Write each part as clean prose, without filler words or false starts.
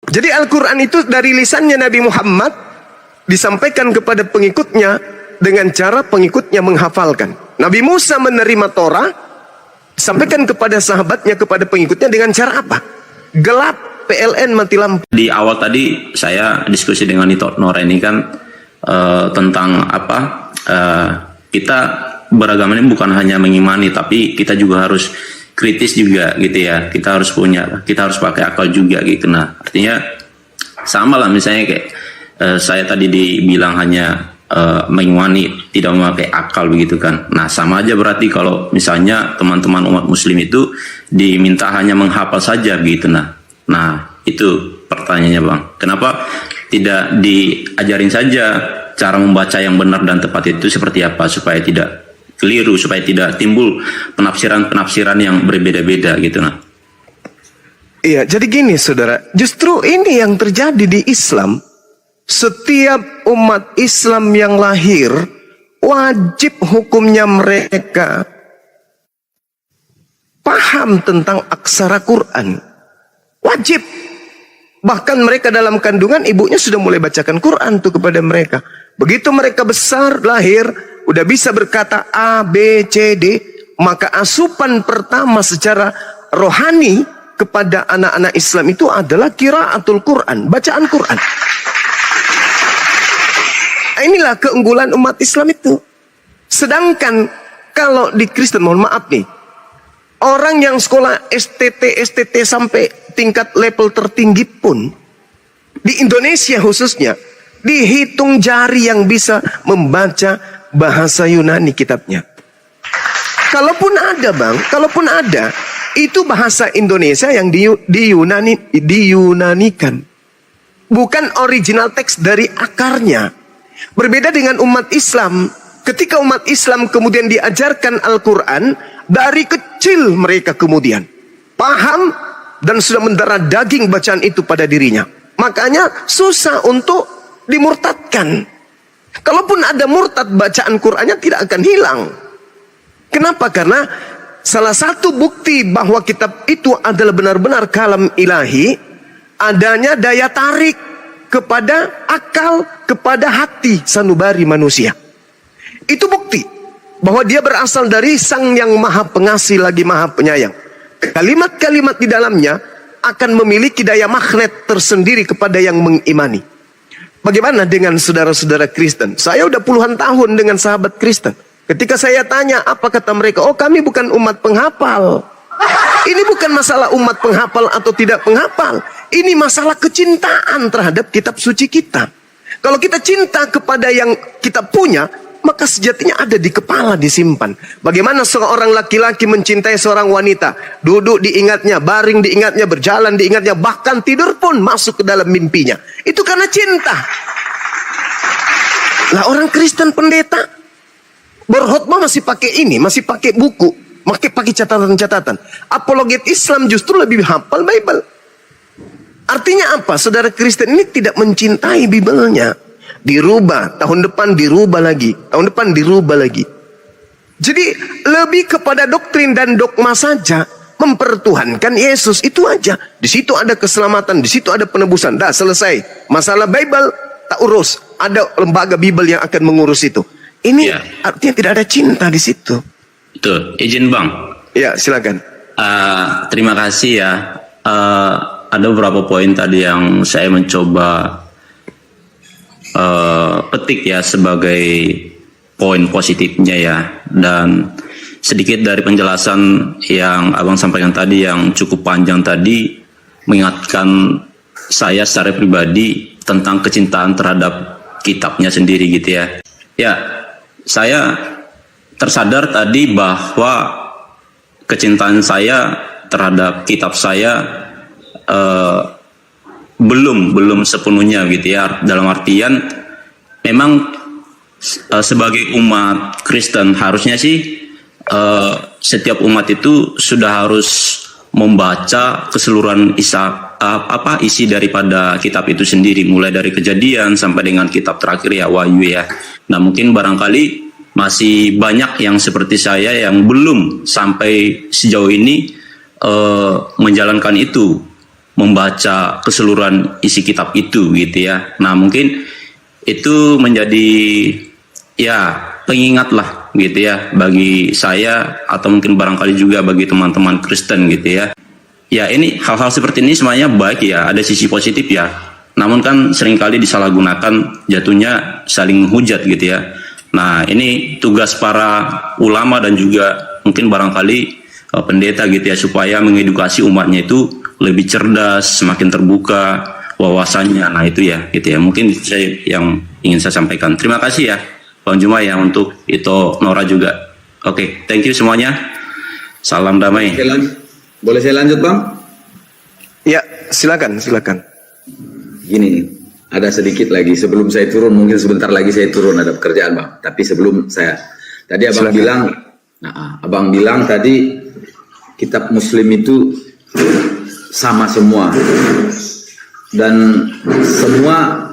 Jadi Al-Quran itu dari lisannya Nabi Muhammad disampaikan kepada pengikutnya dengan cara pengikutnya menghafalkan. Nabi Musa menerima Torah, disampaikan kepada sahabatnya, kepada pengikutnya dengan cara apa? Gelap, PLN, mati lampu. Di awal tadi saya diskusi dengan Nito Nora ini kan tentang apa, kita beragama ini bukan hanya mengimani, tapi kita juga harus kritis juga gitu ya. Kita harus pakai akal juga gitu. Nah, artinya sama lah misalnya kayak saya tadi dibilang hanya mengimani, tidak memakai akal begitu kan. Nah, sama aja berarti kalau misalnya teman-teman umat muslim itu diminta hanya menghafal saja begitu. Nah, itu pertanyaannya Bang. Kenapa tidak diajarin saja cara membaca yang benar dan tepat itu seperti apa supaya tidak keliru, supaya tidak timbul penafsiran-penafsiran yang berbeda-beda gitu. Nah, iya, jadi gini saudara, justru ini yang terjadi di Islam. Setiap umat Islam yang lahir, wajib hukumnya mereka paham tentang aksara Quran. Wajib. Bahkan mereka dalam kandungan ibunya sudah mulai bacakan Quran tuh kepada mereka. Begitu mereka besar, lahir, udah bisa berkata A, B, C, D, maka asupan pertama secara rohani kepada anak-anak Islam itu adalah qiraatul Quran, bacaan Quran. Inilah keunggulan umat Islam itu. Sedangkan kalau di Kristen, mohon maaf nih, orang yang sekolah STT sampai tingkat level tertinggi pun, di Indonesia khususnya, dihitung jari yang bisa membaca bahasa Yunani kitabnya. Kalaupun ada Bang, kalaupun ada, itu bahasa Indonesia yang diyunanikan. Bukan original teks dari akarnya. Berbeda dengan umat Islam. Ketika umat Islam kemudian diajarkan Al-Quran, dari kecil mereka kemudian paham dan sudah mendarah daging bacaan itu pada dirinya. Makanya susah untuk dimurtadkan. Kalaupun ada murtad, bacaan Qur'annya tidak akan hilang. Kenapa? Karena salah satu bukti bahwa kitab itu adalah benar-benar kalam ilahi, adanya daya tarik kepada akal, kepada hati sanubari manusia. Itu bukti bahwa dia berasal dari Sang yang Maha Pengasih lagi Maha Penyayang. Kalimat-kalimat di dalamnya akan memiliki daya magnet tersendiri kepada yang mengimani. Bagaimana dengan saudara-saudara Kristen? Saya udah puluhan tahun dengan sahabat Kristen. Ketika saya tanya, apa kata mereka? Oh, kami bukan umat penghafal. Ini bukan masalah umat penghafal atau tidak penghafal. Ini masalah kecintaan terhadap kitab suci kita. Kalau kita cinta kepada yang kita punya, maka sejatinya ada di kepala, disimpan. Bagaimana seorang laki-laki mencintai seorang wanita? Duduk diingatnya, baring diingatnya, berjalan diingatnya, bahkan tidur pun masuk ke dalam mimpinya. Itu karena cinta. Lah orang Kristen pendeta berkhotbah masih pakai ini, masih pakai buku, pakai catatan-catatan. Apologet Islam justru lebih hafal Bible. Artinya apa? Saudara Kristen ini tidak mencintai Bible-nya. Dirubah, tahun depan dirubah lagi, tahun depan dirubah lagi. Jadi lebih kepada doktrin dan dogma saja, mempertuhankan Yesus itu aja. Di situ ada keselamatan, di situ ada penebusan. Dah selesai. Masalah Bible tak urus. Ada lembaga Bible yang akan mengurus itu. Ini ya, artinya tidak ada cinta di situ. Itu izin Bang. Ya silakan. Terima kasih ya. Ada beberapa poin tadi yang saya mencoba petik ya sebagai poin positifnya ya, dan sedikit dari penjelasan yang Abang sampaikan tadi yang cukup panjang tadi mengingatkan saya secara pribadi tentang kecintaan terhadap kitabnya sendiri gitu ya. Ya, saya tersadar tadi bahwa kecintaan saya terhadap kitab saya belum sepenuhnya gitu ya, dalam artian memang sebagai umat Kristen harusnya sih setiap umat itu sudah harus membaca keseluruhan isi daripada kitab itu sendiri, mulai dari Kejadian sampai dengan kitab terakhir ya, Wahyu ya. Nah mungkin barangkali masih banyak yang seperti saya yang belum sampai sejauh ini menjalankan itu. membaca keseluruhan isi kitab itu gitu ya. Nah mungkin itu menjadi ya pengingat lah gitu ya bagi saya atau mungkin barangkali juga bagi teman-teman Kristen gitu ya. Ya ini hal-hal seperti ini semuanya baik ya, ada sisi positif ya. Namun kan seringkali disalahgunakan, jatuhnya saling menghujat gitu ya. Nah ini tugas para ulama dan juga mungkin barangkali pendeta gitu ya, supaya mengedukasi umatnya itu lebih cerdas, semakin terbuka wawasannya. Nah itu ya gitu ya, mungkin saya yang ingin saya sampaikan. Terima kasih ya Bang Juma ya, untuk itu Nora juga. Oke, thank you semuanya, salam damai. Boleh saya lanjut Bang? Ya, silakan. Gini, ada sedikit lagi sebelum saya turun, mungkin sebentar lagi saya turun, ada pekerjaan Bang. Tapi sebelum saya, tadi Abang bilang tadi kitab Muslim itu sama semua, dan semua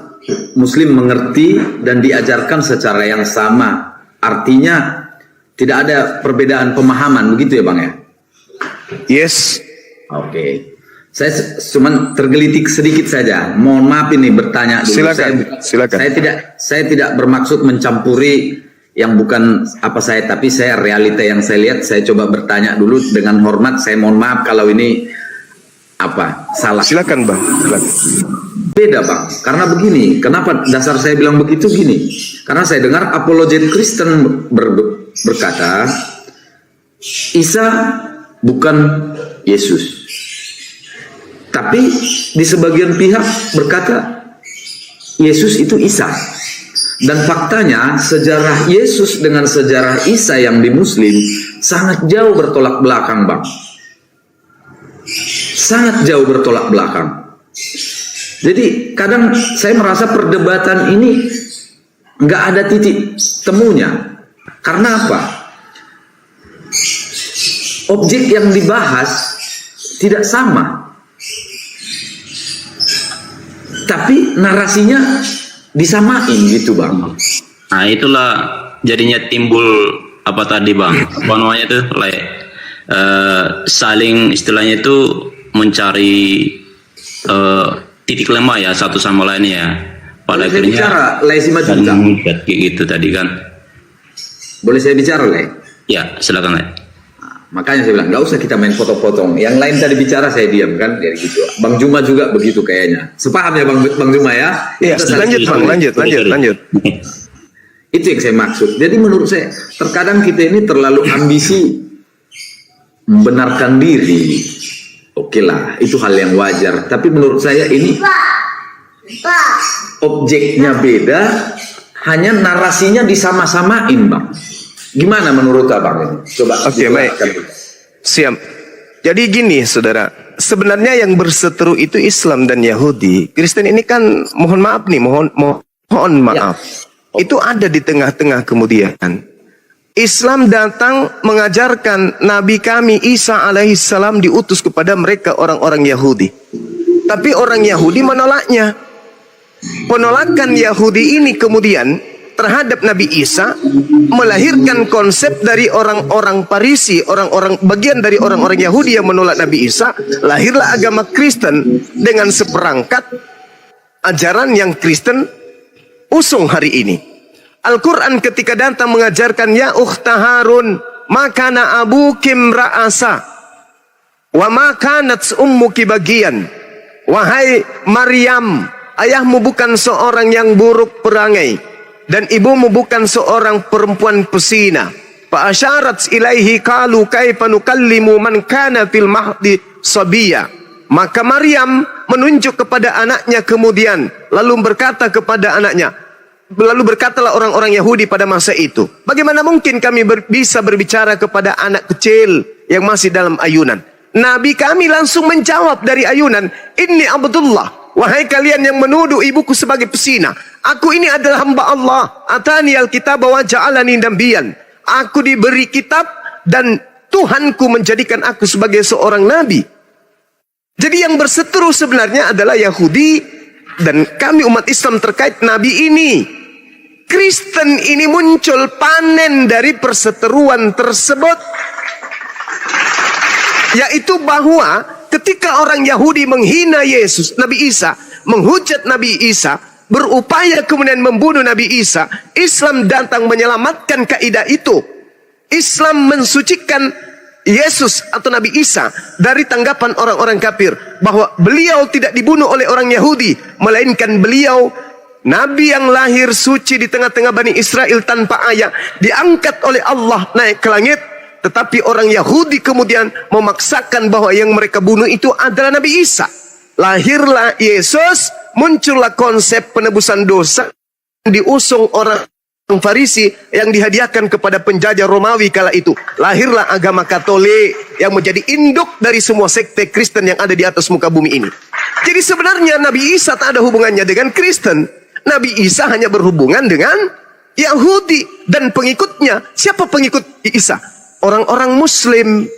Muslim mengerti dan diajarkan secara yang sama. Artinya tidak ada perbedaan pemahaman, begitu ya Bang ya? Yes. Oke. Saya cuma tergelitik sedikit saja. Mohon maaf ini bertanya dulu. Silakan. Saya tidak bermaksud mencampuri yang bukan apa saya, tapi saya realita yang saya lihat, saya coba bertanya dulu dengan hormat. Saya mohon maaf kalau ini salah. Silakan Bang. Silakan. Beda Bang, karena begini. Kenapa dasar saya bilang begitu gini? Karena saya dengar apologet Kristen berkata Isa bukan Yesus. Tapi di sebagian pihak berkata Yesus itu Isa. Dan faktanya sejarah Yesus dengan sejarah Isa yang di Muslim sangat jauh bertolak belakang Bang. Sangat jauh bertolak belakang. Jadi kadang saya merasa perdebatan ini nggak ada titik temunya. Karena apa? Objek yang dibahas tidak sama, tapi narasinya disamain gitu Bang. Nah itulah jadinya timbul apa tadi Bang, apa namanya itu saling istilahnya itu mencari titik lemah ya satu sama lain ya. Pada Boleh akhirnya saling gitu tadi kan. Boleh saya bicara Le? Ya silakan Le. Makanya saya bilang nggak usah kita main potong-potong. Yang lain tadi bicara saya diam kan, dari gitu. Bang Juma juga begitu kayaknya. Sepaham ya Bang Juma ya? Iya, lanjut. Itu yang saya maksud. Jadi menurut saya terkadang kita ini terlalu ambisi membenarkan diri. Oke lah, itu hal yang wajar. Tapi menurut saya ini objeknya beda, hanya narasinya disama-samain Bang. Gimana menurut Abang ini? Coba. Oke, baik. Siap. Jadi gini, saudara. Sebenarnya yang berseteru itu Islam dan Yahudi. Kristen ini kan mohon maaf nih, mohon maaf. Ya. Itu ada di tengah-tengah kemudian. Islam datang mengajarkan Nabi kami Isa alaihissalam diutus kepada mereka orang-orang Yahudi. Tapi orang Yahudi menolaknya. Penolakan Yahudi ini kemudian terhadap Nabi Isa melahirkan konsep dari orang-orang Parisi, orang-orang bagian dari orang-orang Yahudi yang menolak Nabi Isa. Lahirlah agama Kristen dengan seperangkat ajaran yang Kristen usung hari ini. Al-Quran ketika datang mengajarkan ya ukhta Harun makana abukim ra'asa wa makanat ummuki bagian. Wahai Maryam, ayahmu bukan seorang yang buruk perangai dan ibumu bukan seorang perempuan pesina. Fa asyarat ilaihi qalu kaifa nukallimu man kana fil mahdi sabiya. Maka Maryam menunjuk kepada anaknya kemudian lalu berkata kepada anaknya, lalu berkatalah orang-orang Yahudi pada masa itu, bagaimana mungkin kami bisa berbicara kepada anak kecil yang masih dalam ayunan? Nabi kami langsung menjawab dari ayunan, inni Abdullah, wahai kalian yang menuduh ibuku sebagai pesina, aku ini adalah hamba Allah. Atani alkitab wa ja'alani nabiyyan. Aku diberi kitab dan Tuhanku menjadikan aku sebagai seorang nabi. Jadi yang berseteru sebenarnya adalah Yahudi dan kami umat Islam terkait nabi ini. Kristen ini muncul panen dari perseteruan tersebut, yaitu bahwa ketika orang Yahudi menghina Yesus, Nabi Isa, menghujat Nabi Isa, berupaya kemudian membunuh Nabi Isa, Islam datang menyelamatkan kaidah itu. Islam mensucikan Yesus atau Nabi Isa dari tanggapan orang-orang kafir bahwa beliau tidak dibunuh oleh orang Yahudi, melainkan beliau Nabi yang lahir suci di tengah-tengah Bani Israel tanpa ayah, diangkat oleh Allah naik ke langit. Tetapi orang Yahudi kemudian memaksakan bahwa yang mereka bunuh itu adalah Nabi Isa. Lahirlah Yesus, muncullah konsep penebusan dosa, diusung orang Farisi yang dihadiahkan kepada penjajah Romawi kala itu. Lahirlah agama Katolik yang menjadi induk dari semua sekte Kristen yang ada di atas muka bumi ini. Jadi sebenarnya Nabi Isa tak ada hubungannya dengan Kristen. Nabi Isa hanya berhubungan dengan Yahudi dan pengikutnya. Siapa pengikut Isa? Orang-orang Muslim.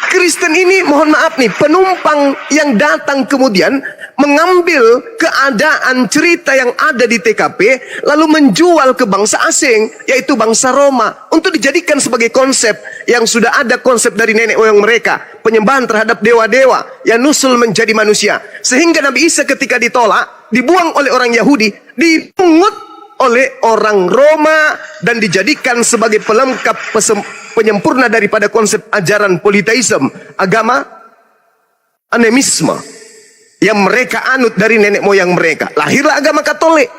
Kristen ini, mohon maaf nih, penumpang yang datang kemudian mengambil keadaan cerita yang ada di TKP lalu menjual ke bangsa asing, yaitu bangsa Roma, untuk dijadikan sebagai konsep yang sudah ada konsep dari nenek moyang mereka, penyembahan terhadap dewa-dewa yang nusul menjadi manusia. Sehingga Nabi Isa ketika ditolak, dibuang oleh orang Yahudi, dipungut oleh orang Roma dan dijadikan sebagai pelengkap penyempurna daripada konsep ajaran politeisme, agama animisme yang mereka anut dari nenek moyang mereka. Lahirlah agama Katolik.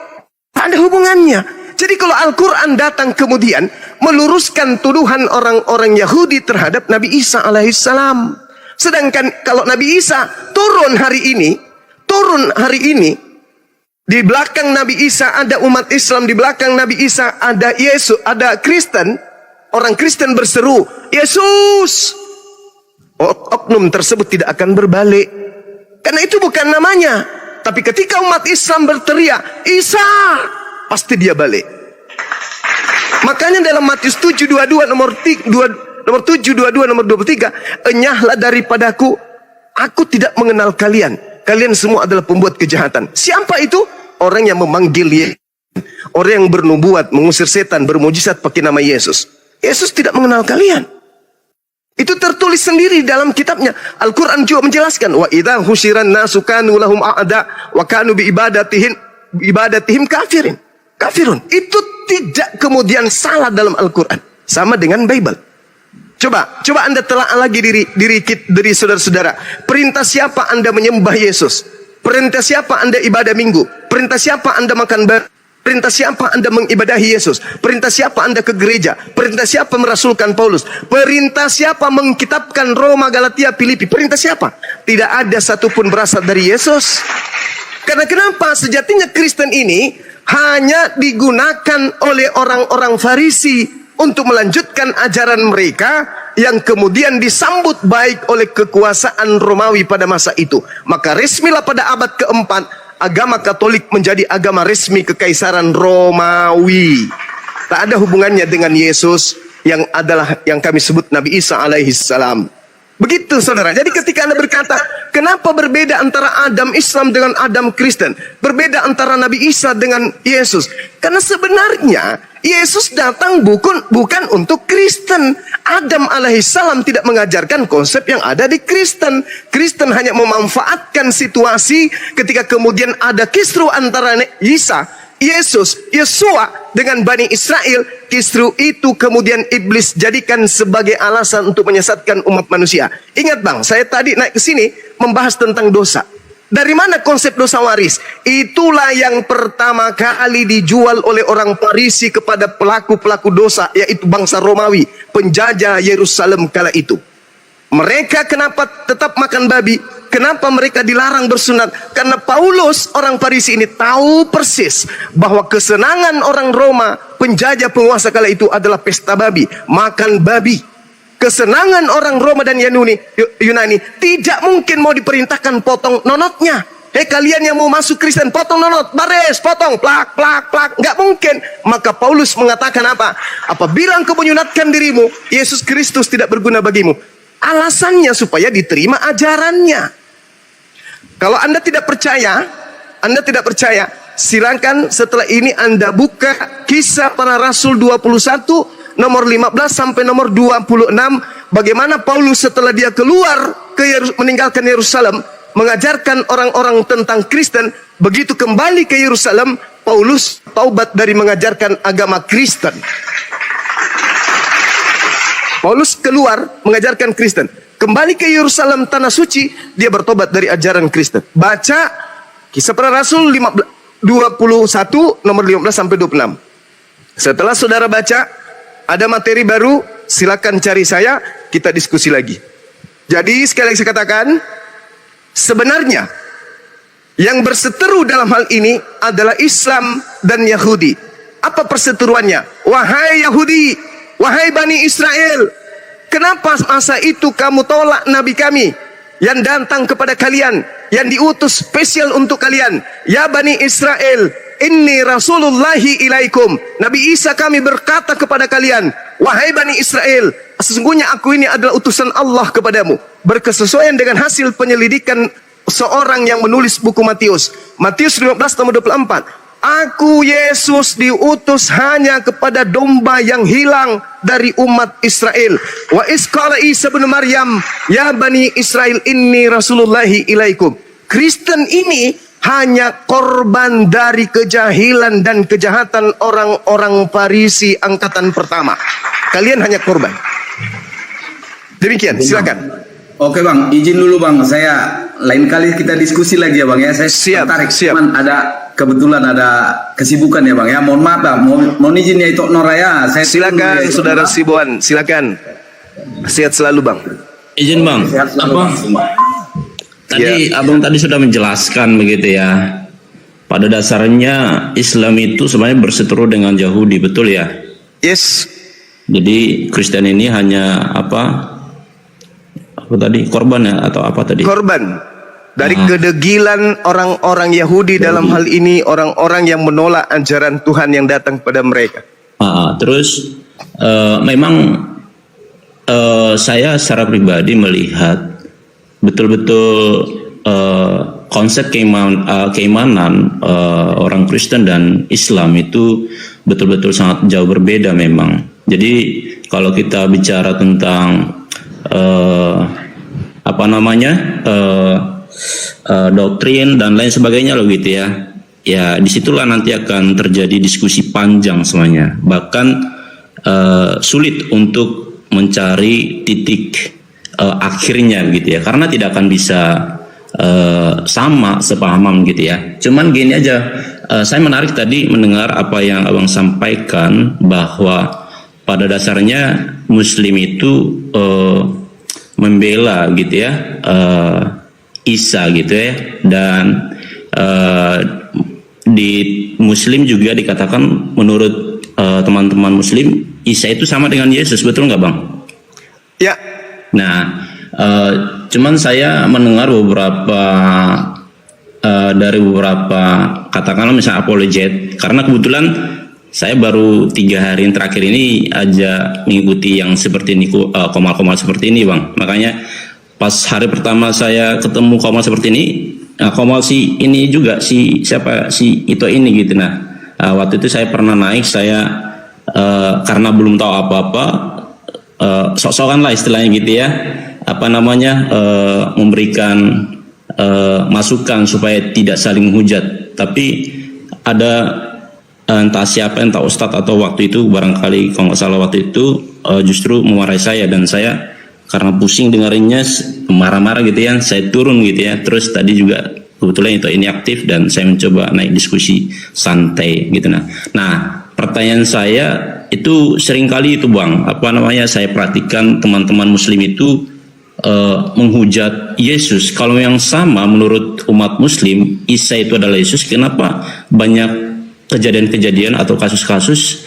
Tak ada hubungannya. Jadi kalau Al-Quran datang kemudian meluruskan tuduhan orang-orang Yahudi terhadap Nabi Isa alaihissalam. Sedangkan kalau Nabi Isa turun hari ini, di belakang Nabi Isa ada umat Islam, di belakang Nabi Isa ada Yesus, ada Kristen. Orang Kristen berseru, Yesus. Oknum tersebut tidak akan berbalik. Karena itu bukan namanya. Tapi ketika umat Islam berteriak, Isa, pasti dia balik. Makanya dalam Matius 7:22 nomor 7:22 nomor 23, enyahlah daripadaku, aku tidak mengenal kalian. Kalian semua adalah pembuat kejahatan. Siapa itu? Orang yang memanggil Yesus. Orang yang bernubuat, mengusir setan, bermujizat pakai nama Yesus. Yesus tidak mengenal kalian. Itu tertulis sendiri dalam kitabnya. Al-Quran juga menjelaskan. Wa idza husyiran nasu kanu lahum a'da wa kanu bi ibadatihim kafirun. Itu tidak kemudian salah dalam Al-Quran. Sama dengan Bible. Coba Anda telah lagi diri saudara-saudara. Perintah siapa Anda menyembah Yesus? Perintah siapa Anda ibadah minggu? Perintah siapa Anda makan bar? Perintah siapa Anda mengibadahi Yesus? Perintah siapa Anda ke gereja? Perintah siapa merasulkan Paulus? Perintah siapa mengkitabkan Roma, Galatia, Filipi? Perintah siapa? Tidak ada satupun berasal dari Yesus. Karena kenapa? Sejatinya Kristen ini hanya digunakan oleh orang-orang Farisi untuk melanjutkan ajaran mereka yang kemudian disambut baik oleh kekuasaan Romawi pada masa itu. Maka resmilah pada abad keempat, agama Katolik menjadi agama resmi kekaisaran Romawi. Tak ada hubungannya dengan Yesus yang adalah yang kami sebut Nabi Isa alaihissalam. Begitu saudara. Jadi ketika Anda berkata, kenapa berbeda antara Adam Islam dengan Adam Kristen? Berbeda antara Nabi Isa dengan Yesus? Karena sebenarnya Yesus datang bukan untuk Kristen. Adam alaihissalam tidak mengajarkan konsep yang ada di Kristen. Kristen hanya memanfaatkan situasi ketika kemudian ada kisru antara Isa, Yesus, Yesua dengan Bani Israel. Kisru itu kemudian iblis jadikan sebagai alasan untuk menyesatkan umat manusia. Ingat bang, saya tadi naik ke sini membahas tentang dosa. Dari mana konsep dosa waris? Itulah yang pertama kali dijual oleh orang Farisi kepada pelaku-pelaku dosa, yaitu bangsa Romawi, penjajah Yerusalem kala itu. Mereka kenapa tetap makan babi? Kenapa mereka dilarang bersunat? Karena Paulus, orang Farisi ini tahu persis bahwa kesenangan orang Roma, penjajah penguasa kala itu adalah pesta babi, makan babi. Kesenangan orang Roma dan Yunani tidak mungkin mau diperintahkan potong nonotnya. Kalian yang mau masuk Kristen, potong nonot, baris, potong, plak, plak, plak. Nggak mungkin. Maka Paulus mengatakan apa? Apabila engkau menyunatkan dirimu, Yesus Kristus tidak berguna bagimu. Alasannya supaya diterima ajarannya. Kalau Anda tidak percaya, silakan setelah ini Anda buka Kisah Para Rasul 21 nomor 15 sampai nomor 26, bagaimana Paulus setelah dia keluar meninggalkan Yerusalem, mengajarkan orang-orang tentang Kristen, begitu kembali ke Yerusalem, Paulus taubat dari mengajarkan agama Kristen. Paulus keluar mengajarkan Kristen, kembali ke Yerusalem tanah suci, dia bertobat dari ajaran Kristen. Baca Kisah Para Rasul 21 nomor 15 sampai 26. Setelah saudara baca, ada materi baru, silakan cari saya, kita diskusi lagi. Jadi sekali lagi saya katakan, sebenarnya yang berseteru dalam hal ini adalah Islam dan Yahudi. Apa perseteruannya? Wahai Yahudi, wahai Bani Israel, kenapa masa itu kamu tolak Nabi kami yang datang kepada kalian, yang diutus spesial untuk kalian? Ya Bani Israel, inni rasulullahi ilaikum. Nabi Isa kami berkata kepada kalian, wahai Bani Israel, sesungguhnya aku ini adalah utusan Allah kepadamu. Berkesesuaian dengan hasil penyelidikan seorang yang menulis buku Matius. Matius 15 nomor 24. Aku Yesus diutus hanya kepada domba yang hilang dari umat Israel. Wa isqala Isa bin Maryam, ya Bani Israel, inni rasulullahi ilaikum. Kristen ini hanya korban dari kejahilan dan kejahatan orang-orang Farisi angkatan pertama. Kalian hanya korban. Demikian, silakan. Oke bang, izin dulu bang, saya lain kali kita diskusi lagi ya bang ya. Saya tertarik, cuman kebetulan ada kesibukan ya bang ya. Mohon maaf bang, mohon izin ya itu Noraya. Saya silakan saudara Sibuan, silakan. Sehat selalu bang. Izin bang, apa? Tadi abang tadi sudah menjelaskan begitu ya. Pada dasarnya Islam itu sebenarnya berseteru dengan Yahudi, betul ya? Yes. Jadi Kristen ini hanya apa tadi, korban ya atau apa tadi? Korban dari kedegilan orang-orang Yahudi dalam hal ini, orang-orang yang menolak ajaran Tuhan yang datang kepada mereka. Terus memang saya secara pribadi melihat betul-betul konsep keimanan orang Kristen dan Islam itu betul-betul sangat jauh berbeda memang. Jadi kalau kita bicara tentang doktrin dan lain sebagainya loh gitu ya. Ya disitulah nanti akan terjadi diskusi panjang semuanya. Bahkan sulit untuk mencari titik akhirnya gitu ya. Karena tidak akan bisa sama sepahaman gitu ya. Cuman gini aja, saya menarik tadi mendengar apa yang abang sampaikan bahwa pada dasarnya Muslim itu membela gitu ya Isa gitu ya, dan di Muslim juga dikatakan menurut teman-teman Muslim Isa itu sama dengan Yesus, betul nggak bang? Ya. Nah, cuman saya mendengar beberapa dari beberapa katakanlah misalnya apologet, karena kebetulan saya baru 3 hari yang terakhir ini aja mengikuti yang seperti ini, komal-komal seperti ini bang. Makanya pas hari pertama saya ketemu komal seperti ini, komal si ini juga si siapa si itu ini gitu. Nah waktu itu saya pernah naik, saya karena belum tahu apa-apa, sok-sokan lah istilahnya gitu ya, memberikan masukan supaya tidak saling menghujat. Tapi ada entah siapa, entah ustadz atau waktu itu barangkali kalau nggak salah waktu itu justru memarahi saya, dan saya karena pusing dengerinnya marah-marah gitu ya, saya turun gitu ya. Terus tadi juga kebetulan itu ini aktif dan saya mencoba naik diskusi santai gitu. Nah pertanyaan saya itu seringkali itu bang, saya perhatikan teman-teman Muslim itu menghujat Yesus. Kalau yang sama menurut umat Muslim Isa itu adalah Yesus, kenapa banyak kejadian-kejadian atau kasus-kasus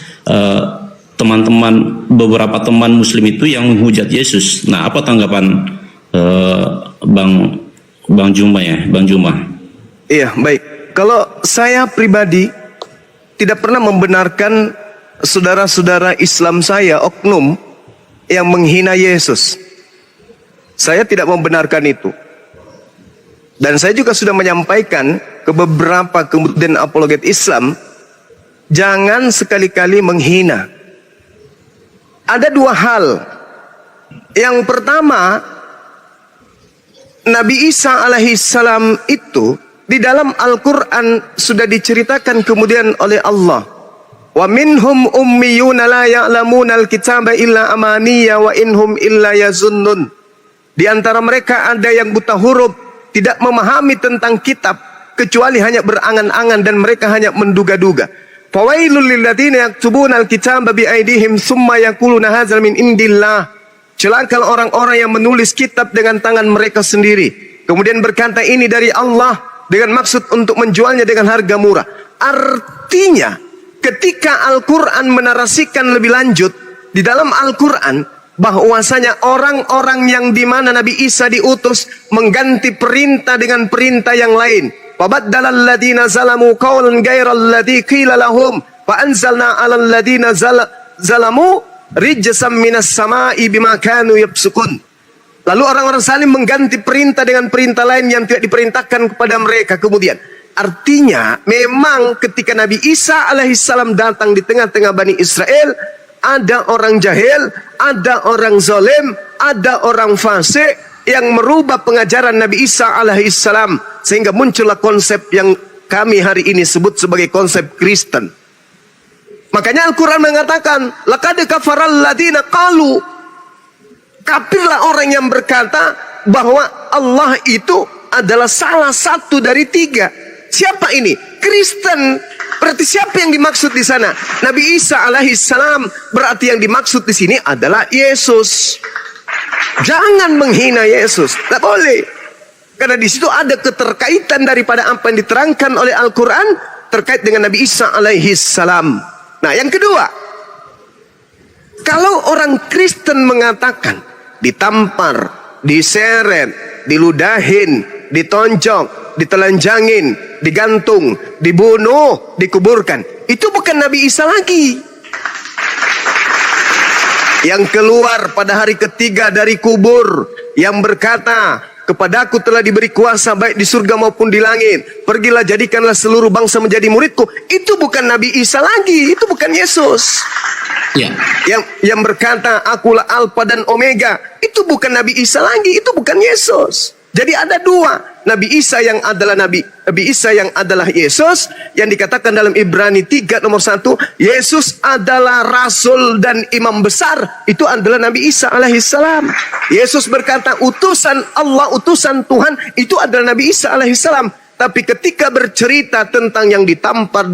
beberapa teman Muslim itu yang menghujat Yesus? Nah, apa tanggapan Bang Juma ya, Bang Juma? Iya, baik. Kalau saya pribadi tidak pernah membenarkan saudara-saudara Islam saya oknum yang menghina Yesus. Saya tidak membenarkan itu. Dan saya juga sudah menyampaikan ke beberapa kemudian apologet Islam, jangan sekali-kali menghina. Ada 2 hal Yang pertama, Nabi Isa alaihissalam itu di dalam Al-Quran sudah diceritakan kemudian oleh Allah. Wa minhum ummiyuna la ya'lamuna al-kitaba illa amaniya wa inhum illa yazunnun. Di antara mereka ada yang buta huruf, tidak memahami tentang kitab kecuali hanya berangan-angan dan mereka hanya menduga-duga. Fawailul lil ladzina yaktubuna al-kitaba bi aydihim tsumma yaquluna hadzal min indillah. Celaka orang-orang yang menulis kitab dengan tangan mereka sendiri, kemudian berkata ini dari Allah dengan maksud untuk menjualnya dengan harga murah. Artinya, ketika Al-Quran menarasikan lebih lanjut di dalam Al-Quran bahwasanya orang-orang yang di mana Nabi Isa diutus mengganti perintah dengan perintah yang lain. Fabaddala alladziina zalamu qawlan ghairal ladzi qila lahum fa anzalna 'alal ladziina zalamu rijzam minas sama'i bima kanu yafsukun. Lalu orang-orang saling mengganti perintah dengan perintah lain yang tidak diperintahkan kepada mereka. Kemudian artinya memang ketika Nabi Isa alaihissalam datang di tengah-tengah Bani Israel, ada orang jahil, ada orang zalim, ada orang fasik yang merubah pengajaran Nabi Isa alaihissalam, sehingga muncullah konsep yang kami hari ini sebut sebagai konsep Kristen. Makanya Al-Quran mengatakan, laqad kafaral ladzina qalu, kafirlah orang yang berkata bahwa Allah itu adalah salah satu dari tiga. Siapa ini? Kristen. Berarti siapa yang dimaksud di sana? Nabi Isa alaihissalam. Berarti yang dimaksud di sini adalah Yesus. Jangan menghina Yesus. Tidak boleh. Karena di situ ada keterkaitan daripada apa yang diterangkan oleh Al-Quran terkait dengan Nabi Isa alaihissalam. Nah, yang kedua, kalau orang Kristen mengatakan ditampar, diseret, diludahin, ditonjok, ditelanjangin, digantung, dibunuh, dikuburkan, itu bukan Nabi Isa lagi. Yang keluar pada hari ketiga dari kubur, yang berkata, kepadaku telah diberi kuasa baik di surga maupun di langit. Pergilah jadikanlah seluruh bangsa menjadi muridku. Itu bukan Nabi Isa lagi. Itu bukan Yesus. Ya. Yang berkata akulah Alfa dan Omega. Itu bukan Nabi Isa lagi. Itu bukan Yesus. Jadi ada dua. Nabi Isa yang adalah Nabi Isa yang adalah Yesus, yang dikatakan dalam Ibrani 3 nomor 1, Yesus adalah Rasul dan Imam besar. Itu adalah Nabi Isa alaihissalam. Yesus berkata utusan Allah, utusan Tuhan, itu adalah Nabi Isa alaihissalam. Tapi ketika bercerita tentang yang ditampar,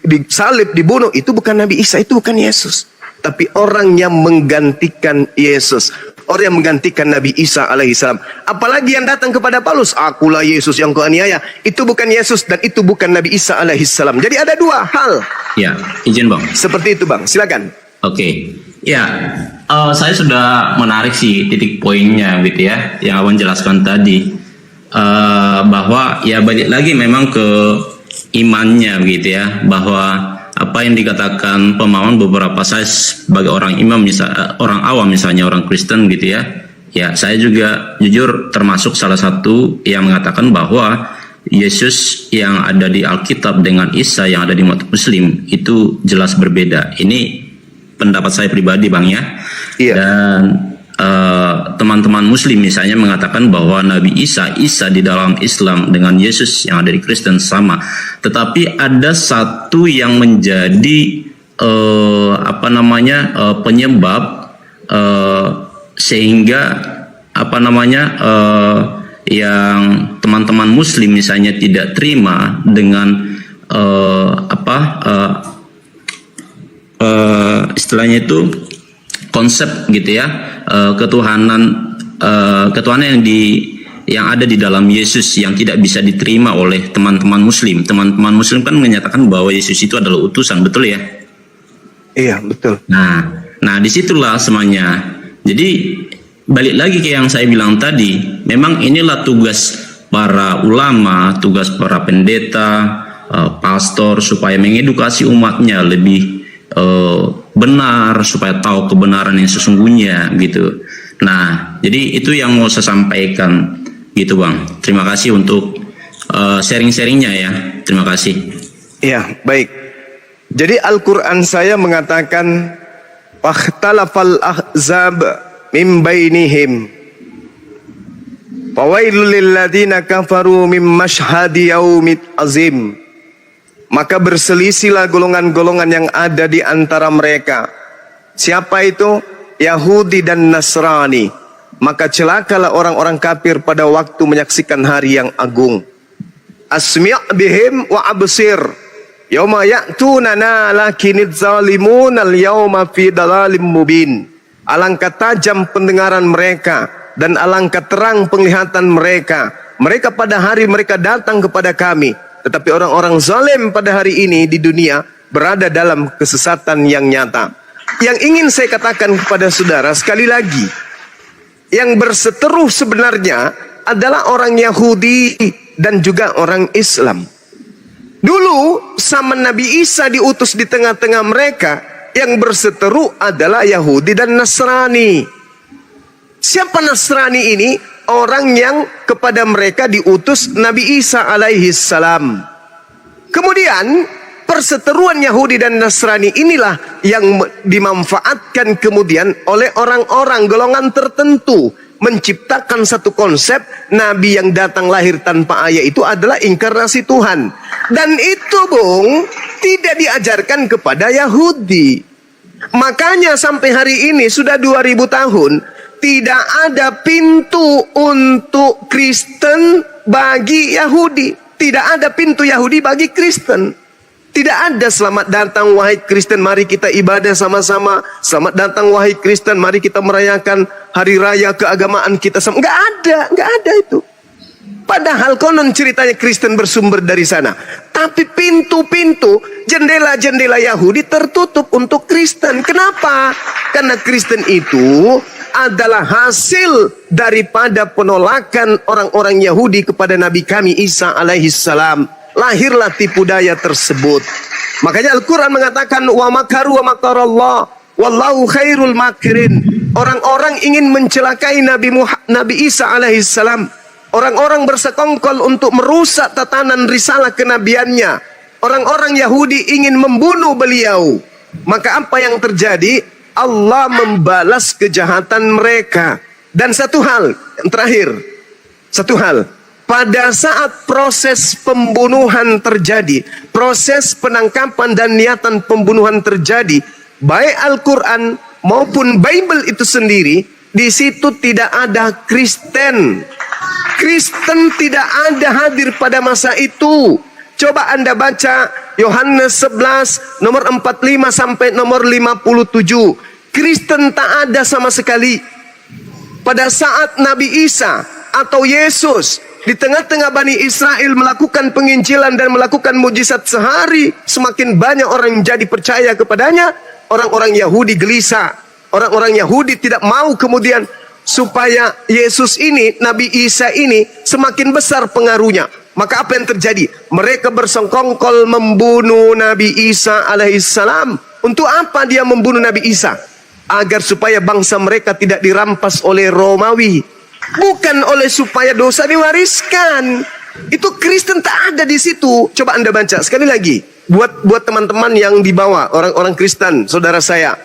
disalib, dibunuh, itu bukan Nabi Isa, itu bukan Yesus. Tapi orang yang menggantikan Yesus, orang yang menggantikan Nabi Isa alaihissalam. Apalagi yang datang kepada Paulus, akulah Yesus yang kau aniaya. Itu bukan Yesus dan itu bukan Nabi Isa alaihissalam. Jadi ada dua hal. Ya, izin Bang. Seperti itu Bang, silakan. Oke. Ya, saya sudah menarik sih titik poinnya gitu ya, yang Abang jelaskan tadi. Bahwa ya balik lagi memang ke imannya gitu ya, bahwa apa yang dikatakan pemahaman beberapa saya sebagai orang imam, orang awam misalnya orang Kristen gitu ya, ya saya juga jujur termasuk salah satu yang mengatakan bahwa Yesus yang ada di Alkitab dengan Isa yang ada di umat Muslim itu jelas berbeda. Ini pendapat saya pribadi Bang ya. Iya. Dan teman-teman Muslim misalnya mengatakan bahwa Nabi Isa di dalam Islam dengan Yesus yang ada di Kristen sama, tetapi ada satu yang menjadi penyebab sehingga yang teman-teman Muslim misalnya tidak terima dengan istilahnya itu konsep gitu ya, ketuhanan yang ada di dalam Yesus yang tidak bisa diterima oleh teman-teman Muslim. Teman-teman Muslim kan menyatakan bahwa Yesus itu adalah utusan, betul ya? Iya, betul. Nah disitulah semuanya. Jadi balik lagi ke yang saya bilang tadi, memang inilah tugas para ulama, tugas para pendeta, pastor supaya mengedukasi umatnya lebih benar, supaya tahu kebenaran yang sesungguhnya gitu. Nah, jadi itu yang mau saya sampaikan gitu Bang. Terima kasih untuk sharing-sharingnya ya. Terima kasih. Iya, baik. Jadi Al-Quran saya mengatakan fakhtalafal ahzab min bainihim. Fawailul lil ladzina kafaru min masyhadi yaumid azim. Maka berselisihlah golongan-golongan yang ada di antara mereka. Siapa itu? Yahudi dan Nasrani. Maka celakalah orang-orang kafir pada waktu menyaksikan hari yang agung. Asmi' bihim wa absir. Yauma ya'tunana lakinidz zalimun al-yauma fi dalalim mubin. Alangkah tajam pendengaran mereka dan alangkah terang penglihatan mereka. Mereka pada hari mereka datang kepada kami. Tetapi orang-orang zalim pada hari ini di dunia berada dalam kesesatan yang nyata. Yang ingin saya katakan kepada saudara sekali lagi, yang berseteru sebenarnya adalah orang Yahudi dan juga orang Islam. Dulu zaman Nabi Isa diutus di tengah-tengah mereka, yang berseteru adalah Yahudi dan Nasrani. Siapa Nasrani ini? Orang yang kepada mereka diutus Nabi Isa alaihi salam. Kemudian perseteruan Yahudi dan Nasrani inilah yang dimanfaatkan kemudian oleh orang-orang golongan tertentu, menciptakan satu konsep Nabi yang datang lahir tanpa ayah itu adalah inkarnasi Tuhan. Dan itu Bung tidak diajarkan kepada Yahudi. Makanya sampai hari ini sudah 2000 tahun tidak ada pintu untuk Kristen bagi Yahudi. Tidak ada pintu Yahudi bagi Kristen. Tidak ada selamat datang wahai Kristen, mari kita ibadah sama-sama. Selamat datang wahai Kristen, mari kita merayakan hari raya keagamaan kita sama. Enggak ada itu. Padahal konon ceritanya Kristen bersumber dari sana. Tapi pintu-pintu, jendela-jendela Yahudi tertutup untuk Kristen. Kenapa? Karena Kristen itu adalah hasil daripada penolakan orang-orang Yahudi kepada Nabi kami Isa alaihi salam. Lahirlah tipu daya tersebut. Makanya Al-Quran mengatakan wa makaru wa makarallah wallahu khairul makirin. Orang-orang ingin mencelakai Nabi Isa alaihi salam. Orang-orang bersekongkol untuk merusak tatanan risalah kenabiannya. Orang-orang Yahudi ingin membunuh beliau. Maka apa yang terjadi? Allah membalas kejahatan mereka. Dan satu hal yang terakhir, pada saat proses pembunuhan terjadi, proses penangkapan dan niatan pembunuhan terjadi, baik Al-Quran maupun Bible itu sendiri, di situ tidak ada Kristen. Kristen tidak ada hadir pada masa itu. Coba Anda baca Yohanes 11 nomor 45 sampai nomor 57. Kristen tak ada sama sekali. Pada saat Nabi Isa atau Yesus di tengah-tengah Bani Israel melakukan penginjilan dan melakukan mujizat sehari, semakin banyak orang yang jadi percaya kepadanya. Orang-orang Yahudi gelisah. Orang-orang Yahudi tidak mau kemudian supaya Yesus ini, Nabi Isa ini semakin besar pengaruhnya. Maka apa yang terjadi? Mereka bersengkongkol membunuh Nabi Isa alaihissalam. Untuk apa dia membunuh Nabi Isa? Agar supaya bangsa mereka tidak dirampas oleh Romawi. Bukan oleh supaya dosa diwariskan. Itu Kristen tak ada di situ. Coba Anda baca sekali lagi. Buat teman-teman yang di bawah, orang-orang Kristen, saudara saya.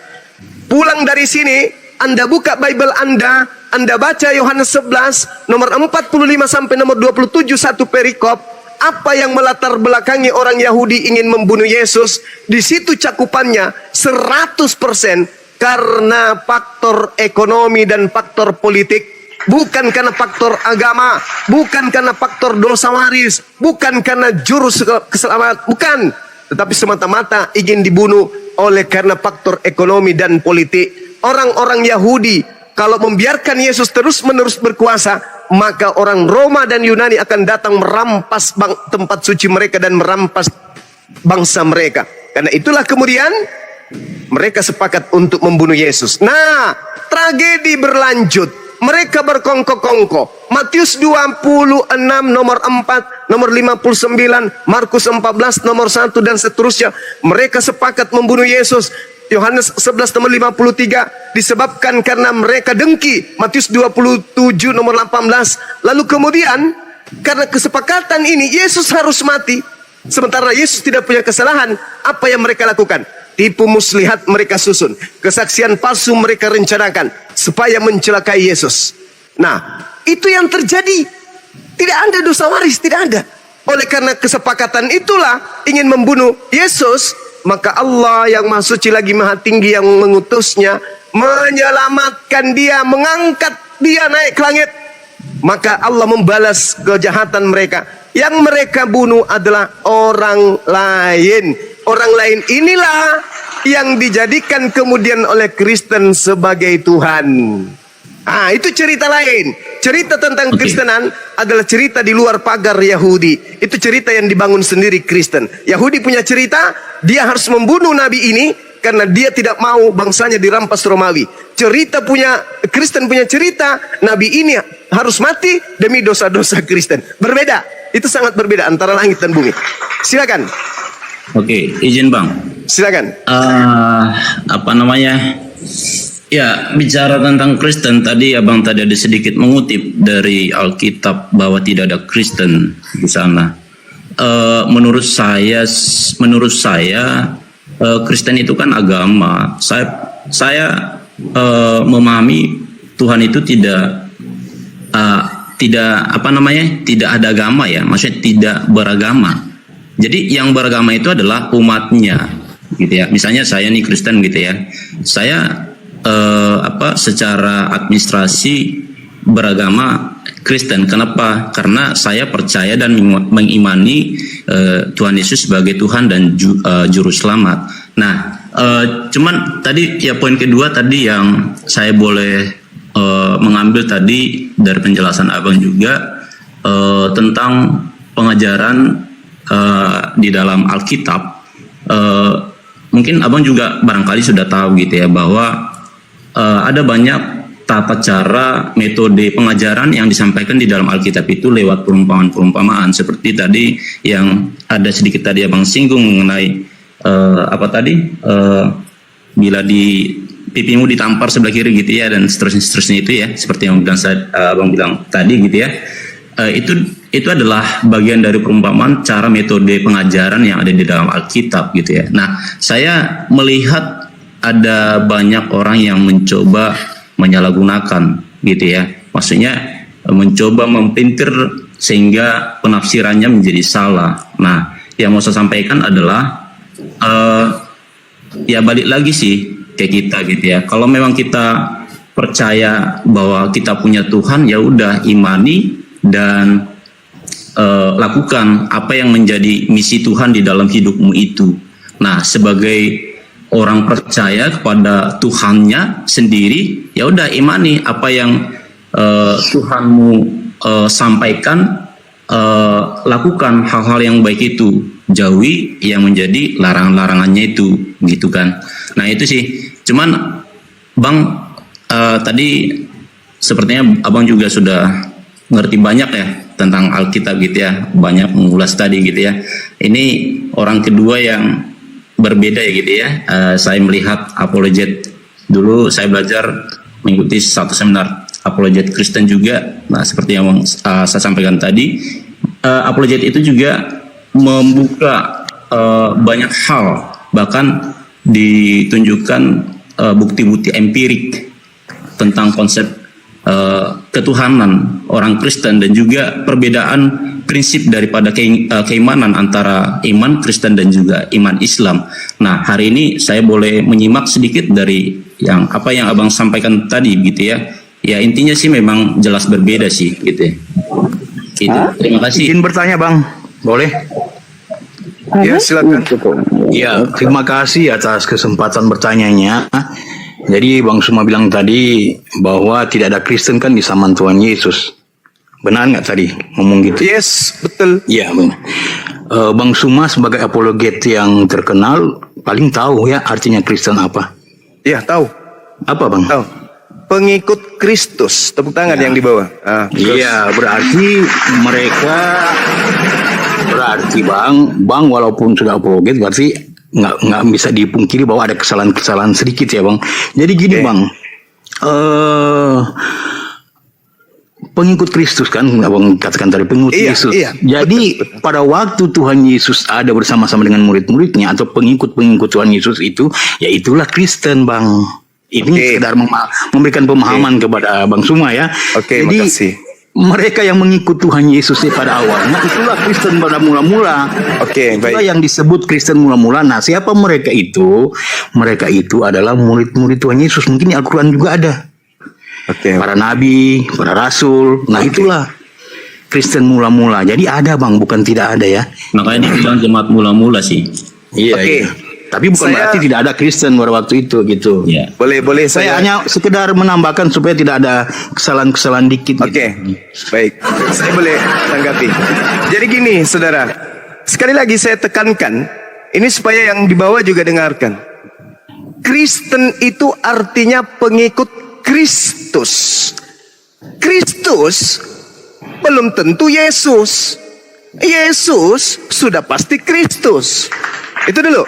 Pulang dari sini, Anda buka Bible Anda baca Yohanes 11 nomor 45 sampai nomor 27 satu perikop. Apa yang melatar belakangi orang Yahudi ingin membunuh Yesus? Di situ cakupannya 100% karena faktor ekonomi dan faktor politik. Bukan karena faktor agama, bukan karena faktor dosa waris, bukan karena jurus keselamatan, bukan. Tetapi semata-mata ingin dibunuh oleh karena faktor ekonomi dan politik. Orang-orang Yahudi kalau membiarkan Yesus terus-menerus berkuasa, maka orang Roma dan Yunani akan datang merampas tempat suci mereka dan merampas bangsa mereka. Karena itulah kemudian mereka sepakat untuk membunuh Yesus. Nah, tragedi berlanjut. Mereka berkongko-kongko. Matius 26 nomor 4, nomor 59, Markus 14 nomor 1 dan seterusnya. Mereka sepakat membunuh Yesus. Yohanes 11 nomor 53 disebabkan karena mereka dengki. Matius 27 nomor 18. Lalu kemudian karena kesepakatan ini Yesus harus mati. Sementara Yesus tidak punya kesalahan. Apa yang mereka lakukan? tipu muslihat mereka susun, kesaksian palsu mereka rencanakan supaya mencelakai Yesus. Nah, itu yang terjadi. Tidak ada dosa waris, tidak ada. Oleh karena kesepakatan itulah ingin membunuh Yesus, maka Allah yang Maha Suci lagi Maha Tinggi yang mengutusnya menyelamatkan dia, mengangkat dia naik ke langit. Maka Allah membalas kejahatan mereka. Yang mereka bunuh adalah orang lain. Orang lain inilah yang dijadikan kemudian oleh Kristen sebagai Tuhan. Itu cerita lain. Cerita tentang Kristenan adalah cerita di luar pagar Yahudi. Itu cerita yang dibangun sendiri Kristen. Yahudi punya cerita, dia harus membunuh nabi ini karena dia tidak mau bangsanya dirampas Romawi. Kristen punya cerita, nabi ini harus mati demi dosa-dosa Kristen. Berbeda. Itu sangat berbeda antara langit dan bumi. Silakan. Oke, izin Bang. Silakan. Ya, bicara tentang Kristen tadi Abang tadi ada sedikit mengutip dari Alkitab bahwa tidak ada Kristen di sana. Menurut saya Kristen itu kan agama. Saya memahami Tuhan itu tidak ada agama ya, maksudnya tidak beragama. Jadi yang beragama itu adalah umatnya, gitu ya. Misalnya saya nih Kristen gitu ya, saya secara administrasi beragama Kristen. Kenapa? Karena saya percaya dan mengimani Tuhan Yesus sebagai Tuhan dan Juru Selamat. Nah, cuman tadi ya poin kedua tadi yang saya boleh mengambil tadi dari penjelasan Abang juga tentang pengajaran di dalam Alkitab. Mungkin Abang juga barangkali sudah tahu gitu ya bahwa ada banyak tata cara metode pengajaran yang disampaikan di dalam Alkitab itu lewat perumpamaan-perumpamaan seperti tadi yang ada sedikit tadi Abang singgung mengenai bila di pipimu ditampar sebelah kiri gitu ya dan seterusnya itu ya seperti yang Abang bilang tadi gitu ya. Itu adalah bagian dari perumpamaan cara metode pengajaran yang ada di dalam Alkitab gitu ya. Nah, saya melihat ada banyak orang yang mencoba menyalahgunakan gitu ya. Maksudnya mencoba mempintir sehingga penafsirannya menjadi salah. Nah, yang mau saya sampaikan adalah ya balik lagi sih kayak kita gitu ya. Kalau memang kita percaya bahwa kita punya Tuhan, ya udah imani dan lakukan apa yang menjadi misi Tuhan di dalam hidupmu itu. Nah, sebagai orang percaya kepada Tuhannya sendiri, ya udah imani apa yang Tuhanmu sampaikan, lakukan hal-hal yang baik itu, jauhi yang menjadi larangan-larangannya itu, gitu kan. Nah itu sih. Cuman Bang tadi sepertinya Abang juga sudah ngerti banyak ya tentang Alkitab gitu ya, banyak mengulas tadi gitu ya. Ini orang kedua yang berbeda ya gitu ya. Saya melihat apologet dulu, saya belajar mengikuti satu seminar apologet Kristen juga. Nah seperti yang saya sampaikan tadi, apologet itu juga membuka banyak hal, bahkan ditunjukkan bukti-bukti empirik tentang konsep ketuhanan orang Kristen dan juga perbedaan prinsip daripada keimanan antara iman Kristen dan juga iman Islam. Nah, hari ini saya boleh menyimak sedikit dari yang apa yang Abang sampaikan tadi gitu ya. Ya intinya sih memang jelas berbeda sih gitu ya. Gitu. Terima kasih. Izin bertanya Bang, boleh? Ya silakan. Ya, terima kasih atas kesempatan bertanyanya. Jadi Bang Suma bilang tadi bahwa tidak ada Kristen kan di zaman Tuhan Yesus. Benar nggak tadi ngomong gitu? Yes, betul. Iya benar. Bang Suma sebagai apologet yang terkenal paling tahu ya artinya Kristen apa? Ya tahu. Apa Bang? Tahu. Pengikut Kristus. Tepuk tangan yang di bawah. Iya, berarti mereka Bang walaupun sudah apologet berarti nggak bisa dipungkiri bahwa ada kesalahan-kesalahan sedikit ya Bang. Jadi gini Bang, pengikut Kristus kan, abang katakan tadi pengikut Iya, Yesus. iya. Jadi pada waktu Tuhan Yesus ada bersama-sama dengan murid-muridnya atau pengikut-pengikut Tuhan Yesus itu, ya itulah Kristen, Bang. Ini Oke. sekedar memberikan pemahaman kepada Bang Suma ya. Oke, Jadi makasih. mereka yang mengikut Tuhan Yesus pada awalnya itulah Kristen pada mula-mula. Oke, Itulah baik. yang disebut Kristen mula-mula. Nah, siapa mereka itu? Mereka itu adalah murid-murid Tuhan Yesus. Mungkin di Al-Quran juga ada. Oke. Para nabi, para rasul. Nah, itulah Kristen mula-mula. Jadi ada, Bang, bukan tidak ada ya. Makanya dibilang jemaat mula-mula sih. Iya. Oke. iya. Tapi bukan Saya- berarti tidak ada Kristen pada waktu itu gitu. Ya. Boleh Saya saya. hanya sekedar menambahkan supaya tidak ada kesalahan-kesalahan dikit. Oke, baik. Saya boleh tanggapi. Jadi gini, saudara. Sekali lagi saya tekankan, ini supaya yang di bawah juga dengarkan. Kristen itu artinya pengikut Kristus. Kristus belum tentu Yesus. Yesus sudah pasti Kristus. Itu dulu.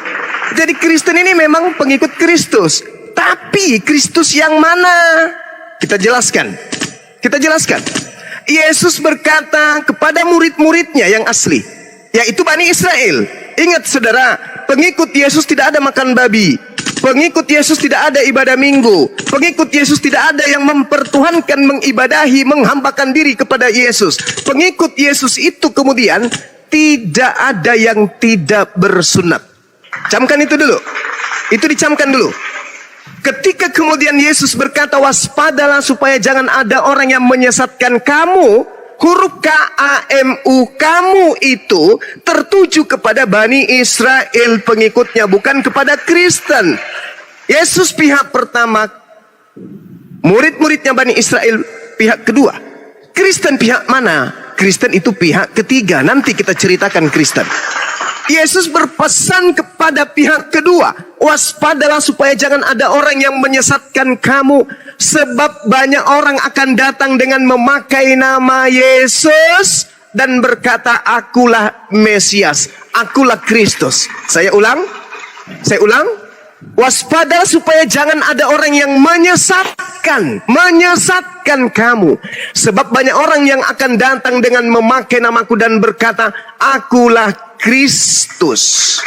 Jadi Kristen ini memang pengikut Kristus. Tapi Kristus yang mana? Kita jelaskan. Kita jelaskan. Yesus berkata kepada murid-muridnya yang asli, yaitu Bani Israel. Ingat saudara, pengikut Yesus tidak ada makan babi. Pengikut Yesus tidak ada ibadah minggu. Pengikut Yesus tidak ada yang mempertuhankan, mengibadahi, menghambakan diri kepada Yesus. Pengikut Yesus itu kemudian tidak ada yang tidak bersunat. Camkan itu dulu. Itu dicamkan dulu. Ketika kemudian Yesus berkata, waspadalah supaya jangan ada orang yang menyesatkan kamu. Huruf KAMU, kamu itu tertuju kepada Bani Israel pengikutnya, bukan kepada Kristen. Yesus pihak pertama, murid-muridnya Bani Israel pihak kedua. Kristen pihak mana? Kristen itu pihak ketiga. Nanti kita ceritakan Kristen. Yesus berpesan kepada pihak kedua, waspadalah supaya jangan ada orang yang menyesatkan kamu, sebab banyak orang akan datang dengan memakai nama Yesus dan berkata, akulah Mesias, akulah Kristus. Saya ulang, waspadalah supaya jangan ada orang yang menyesatkan kamu, sebab banyak orang yang akan datang dengan memakai namaku dan berkata, akulah Kristus.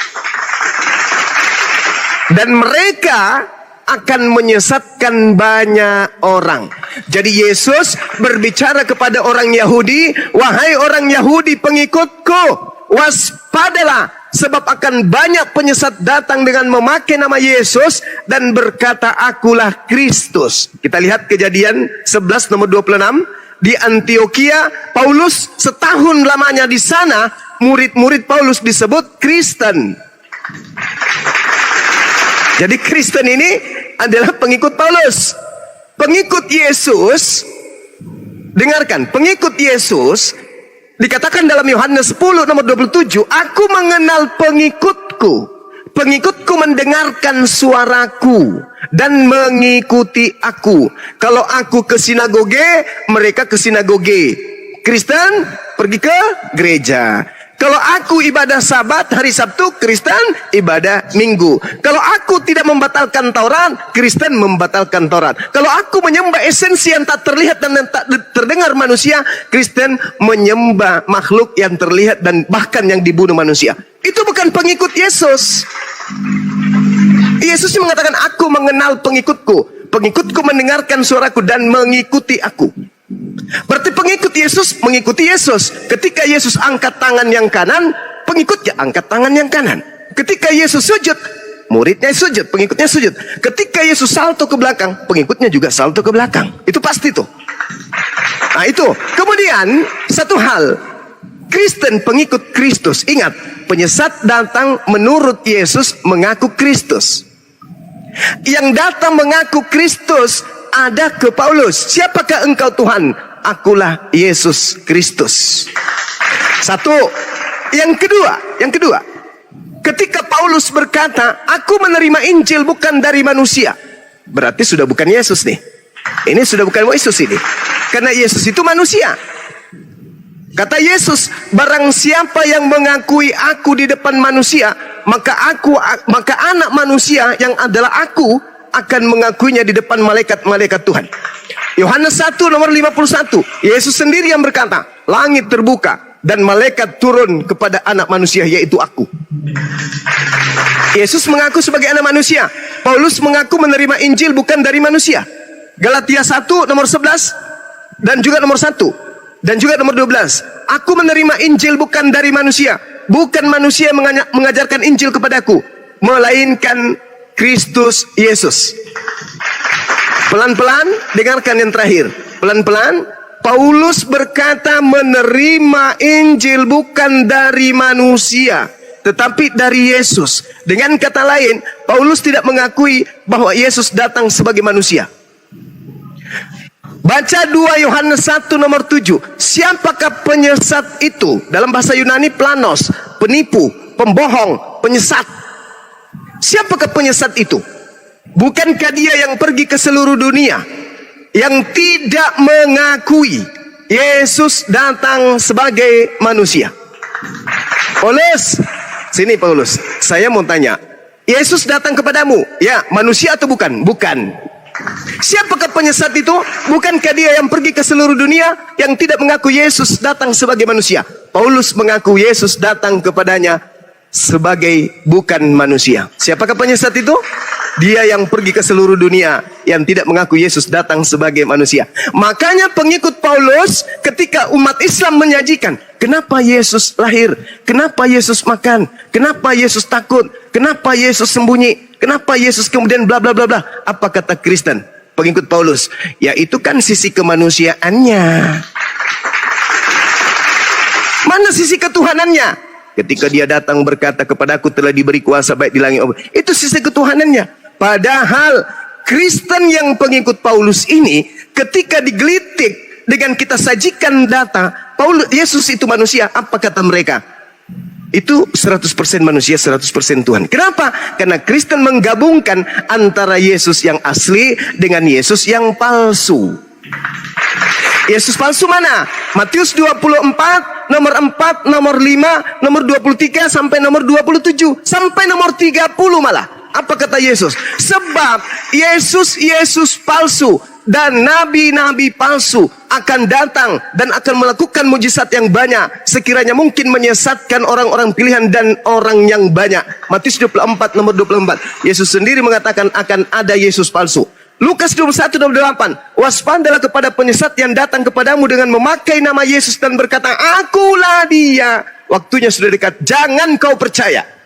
Dan mereka akan menyesatkan banyak orang. Jadi Yesus berbicara kepada orang Yahudi, wahai orang Yahudi pengikutku, waspadalah, sebab akan banyak penyesat datang dengan memakai nama Yesus dan berkata, akulah Kristus. Kita lihat Kejadian 11 nomor 26. Di Antioquia, Paulus setahun lamanya di sana, murid-murid Paulus disebut Kristen. Jadi Kristen ini adalah pengikut Paulus. Pengikut Yesus, dengarkan, pengikut Yesus dikatakan dalam Yohanes 10 nomor 27, aku mengenal pengikutku. Pengikutku mendengarkan suaraku dan mengikuti aku. Kalau aku ke sinagoge, mereka ke sinagoge. Kristen pergi ke gereja. Kalau aku ibadah Sabat hari Sabtu, Kristen ibadah Minggu. Kalau aku tidak membatalkan Taurat, Kristen membatalkan Taurat. Kalau aku menyembah esensi yang tak terlihat dan tak terdengar manusia, Kristen menyembah makhluk yang terlihat dan bahkan yang dibunuh manusia. Itu bukan pengikut Yesus. Yesus mengatakan, aku mengenal pengikutku. Pengikutku mendengarkan suaraku dan mengikuti aku. Berarti pengikut Yesus mengikuti Yesus. Ketika Yesus angkat tangan yang kanan, pengikutnya angkat tangan yang kanan. Ketika Yesus sujud, muridnya sujud, pengikutnya sujud. Ketika Yesus salto ke belakang, pengikutnya juga salto ke belakang. Itu pasti tuh. Nah itu. Kemudian satu hal, Kristen pengikut Kristus. Ingat, penyesat datang menurut Yesus mengaku Kristus. Yang datang mengaku Kristus ada ke Paulus. Siapakah engkau Tuhan? Akulah Yesus Kristus. Satu. Yang kedua. Ketika Paulus berkata, aku menerima Injil bukan dari manusia. Berarti sudah bukan Yesus nih. Ini sudah bukan Yesus ini. Karena Yesus itu manusia. Kata Yesus, barang siapa yang mengakui aku di depan manusia, maka anak manusia yang adalah aku akan mengakuinya di depan malaikat-malaikat Tuhan. Yohanes 1 nomor 51. Yesus sendiri yang berkata, langit terbuka dan malaikat turun kepada anak manusia, yaitu aku. Yesus mengaku sebagai anak manusia. Paulus mengaku menerima Injil bukan dari manusia. Galatia 1 nomor 11 dan juga nomor 1 dan juga nomor 12. Aku menerima Injil bukan dari manusia. Bukan manusia mengajarkan Injil kepadaku, melainkan Kristus Yesus. Pelan-pelan, dengarkan yang terakhir. Pelan-pelan, Paulus berkata menerima Injil bukan dari manusia, tetapi dari Yesus. Dengan kata lain, Paulus tidak mengakui bahwa Yesus datang sebagai manusia. Baca 2 Yohanes 1 nomor 7. Siapakah penyesat itu? Dalam bahasa Yunani planos, penipu, pembohong, penyesat. Siapakah penyesat itu? Bukankah dia yang pergi ke seluruh dunia, yang tidak mengakui Yesus datang sebagai manusia? Paulus, sini Paulus, saya mau tanya, Yesus datang kepadamu, ya manusia atau bukan? Bukan. Siapakah penyesat itu? Bukankah dia yang pergi ke seluruh dunia, yang tidak mengaku Yesus datang sebagai manusia? Paulus mengaku Yesus datang kepadanya sebagai bukan manusia. Siapakah penyesat itu? Dia yang pergi ke seluruh dunia, yang tidak mengaku Yesus datang sebagai manusia. Makanya pengikut Paulus ketika umat Islam menyajikan, kenapa Yesus lahir? Kenapa Yesus makan? Kenapa Yesus takut? Kenapa Yesus sembunyi? Kenapa Yesus kemudian bla bla bla bla? Apa kata Kristen, pengikut Paulus? Ya itu kan sisi kemanusiaannya. Mana sisi ketuhanannya? Ketika dia datang berkata, kepadaku telah diberi kuasa baik di langit. Itu sisi ketuhanannya. Padahal Kristen yang pengikut Paulus ini, ketika digelitik dengan kita sajikan data, Yesus itu manusia, apa kata mereka? Itu 100% manusia, 100% Tuhan. Kenapa? Karena Kristen menggabungkan antara Yesus yang asli dengan Yesus yang palsu. Yesus palsu mana? Matius 24, nomor 4, nomor 5, nomor 23, sampai nomor 27, sampai nomor 30 malah. Apa kata Yesus? Sebab Yesus palsu dan nabi-nabi palsu akan datang dan akan melakukan mujizat yang banyak, sekiranya mungkin menyesatkan orang-orang pilihan dan orang yang banyak. Matius 24 nomor 24. Yesus sendiri mengatakan akan ada Yesus palsu. Lukas 21 nomor 8. Waspadalah kepada penyesat yang datang kepadamu dengan memakai nama Yesus dan berkata, akulah dia. Waktunya sudah dekat, jangan kau percaya.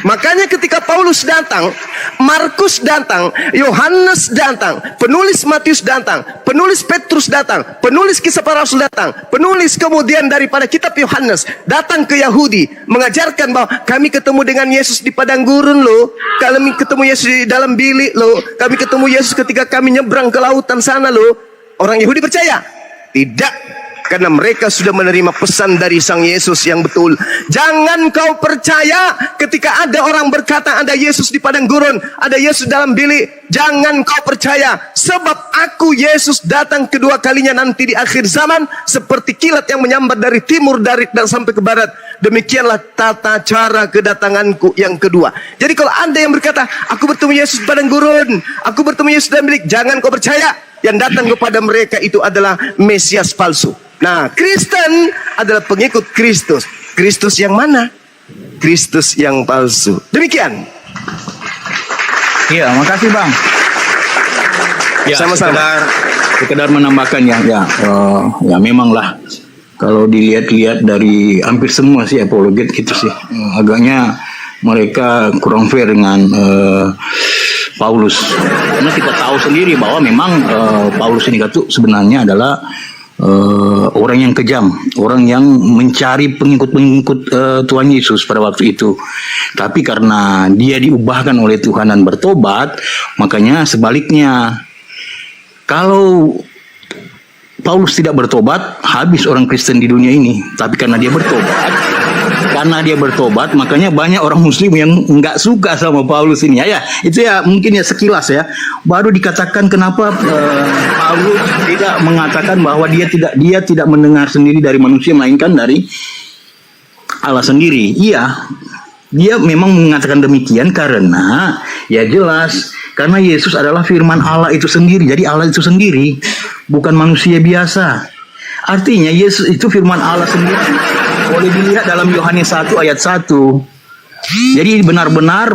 Makanya ketika Paulus datang, Markus datang, Yohanes datang, penulis Matius datang, penulis Petrus datang, penulis Kisah Para Rasul datang, penulis kemudian daripada kitab Yohanes datang ke Yahudi, mengajarkan bahwa kami ketemu dengan Yesus di padang gurun loh, kami ketemu Yesus di dalam bilik loh, kami ketemu Yesus ketika kami nyebrang ke lautan sana loh. Orang Yahudi percaya? Tidak. Karena mereka sudah menerima pesan dari Sang Yesus yang betul. Jangan kau percaya ketika ada orang berkata ada Yesus di padang gurun, ada Yesus dalam bilik. Jangan kau percaya. Sebab aku Yesus datang kedua kalinya nanti di akhir zaman, seperti kilat yang menyambar dari timur dan sampai ke barat. Demikianlah tata cara kedatanganku yang kedua. Jadi kalau ada yang berkata aku bertemu Yesus di padang gurun, aku bertemu Yesus dalam bilik, jangan kau percaya. Yang datang kepada mereka itu adalah Mesias palsu. Nah, Kristen adalah pengikut Kristus. Kristus yang mana? Kristus yang palsu. Demikian. Iya, makasih Bang. Ya, sama-sama. Sekedar menambahkan ya memanglah kalau dilihat-lihat dari hampir semua sih apologet gitu sih, agaknya mereka kurang fair dengan Paulus. Karena kita tahu sendiri bahwa memang Paulus ini itu sebenarnya adalah orang yang kejam, orang yang mencari pengikut-pengikut Tuhan Yesus pada waktu itu. Tapi karena dia diubahkan oleh Tuhan dan bertobat, makanya sebaliknya. Kalau Paulus tidak bertobat, habis orang Kristen di dunia ini. Tapi karena dia bertobat, makanya banyak orang Muslim yang nggak suka sama Paulus ini. Ya, itu ya mungkin ya sekilas ya. Baru dikatakan kenapa Paulus tidak mengatakan bahwa dia tidak mendengar sendiri dari manusia, melainkan dari Allah sendiri. Iya, dia memang mengatakan demikian karena ya jelas karena Yesus adalah firman Allah itu sendiri. Jadi Allah itu sendiri. bukan manusia biasa. Artinya Yesus itu firman Allah sendiri. Boleh dilihat dalam Yohanes 1 ayat 1. Jadi benar-benar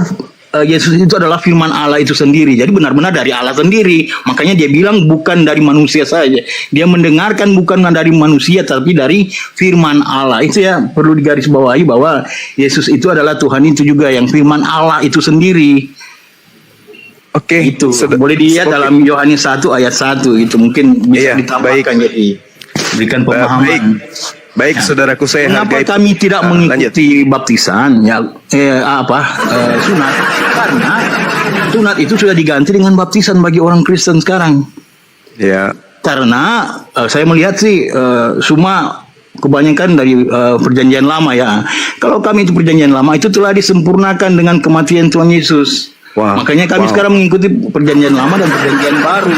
Yesus itu adalah firman Allah itu sendiri. Jadi benar-benar dari Allah sendiri. Makanya dia bilang bukan dari manusia saja. Dia mendengarkan bukan dari manusia tapi dari firman Allah. Itu ya perlu digarisbawahi bahwa Yesus itu adalah Tuhan itu juga yang firman Allah itu sendiri. Oke, Itu boleh dilihat dalam Yohanes 1 ayat 1 itu mungkin bisa Iya, ditambahkan jadi berikan pemahaman. Baik, saudaraku saya Kenapa hargai. kami tidak mengikuti baptisan ya sunat? Karena sunat itu sudah diganti dengan baptisan bagi orang Kristen sekarang. Ya, Karena saya melihat sih semua kebanyakan dari perjanjian lama ya. Kalau kami itu perjanjian lama itu telah disempurnakan dengan kematian Tuhan Yesus. Wah, Makanya kami wow. sekarang mengikuti perjanjian lama dan perjanjian baru.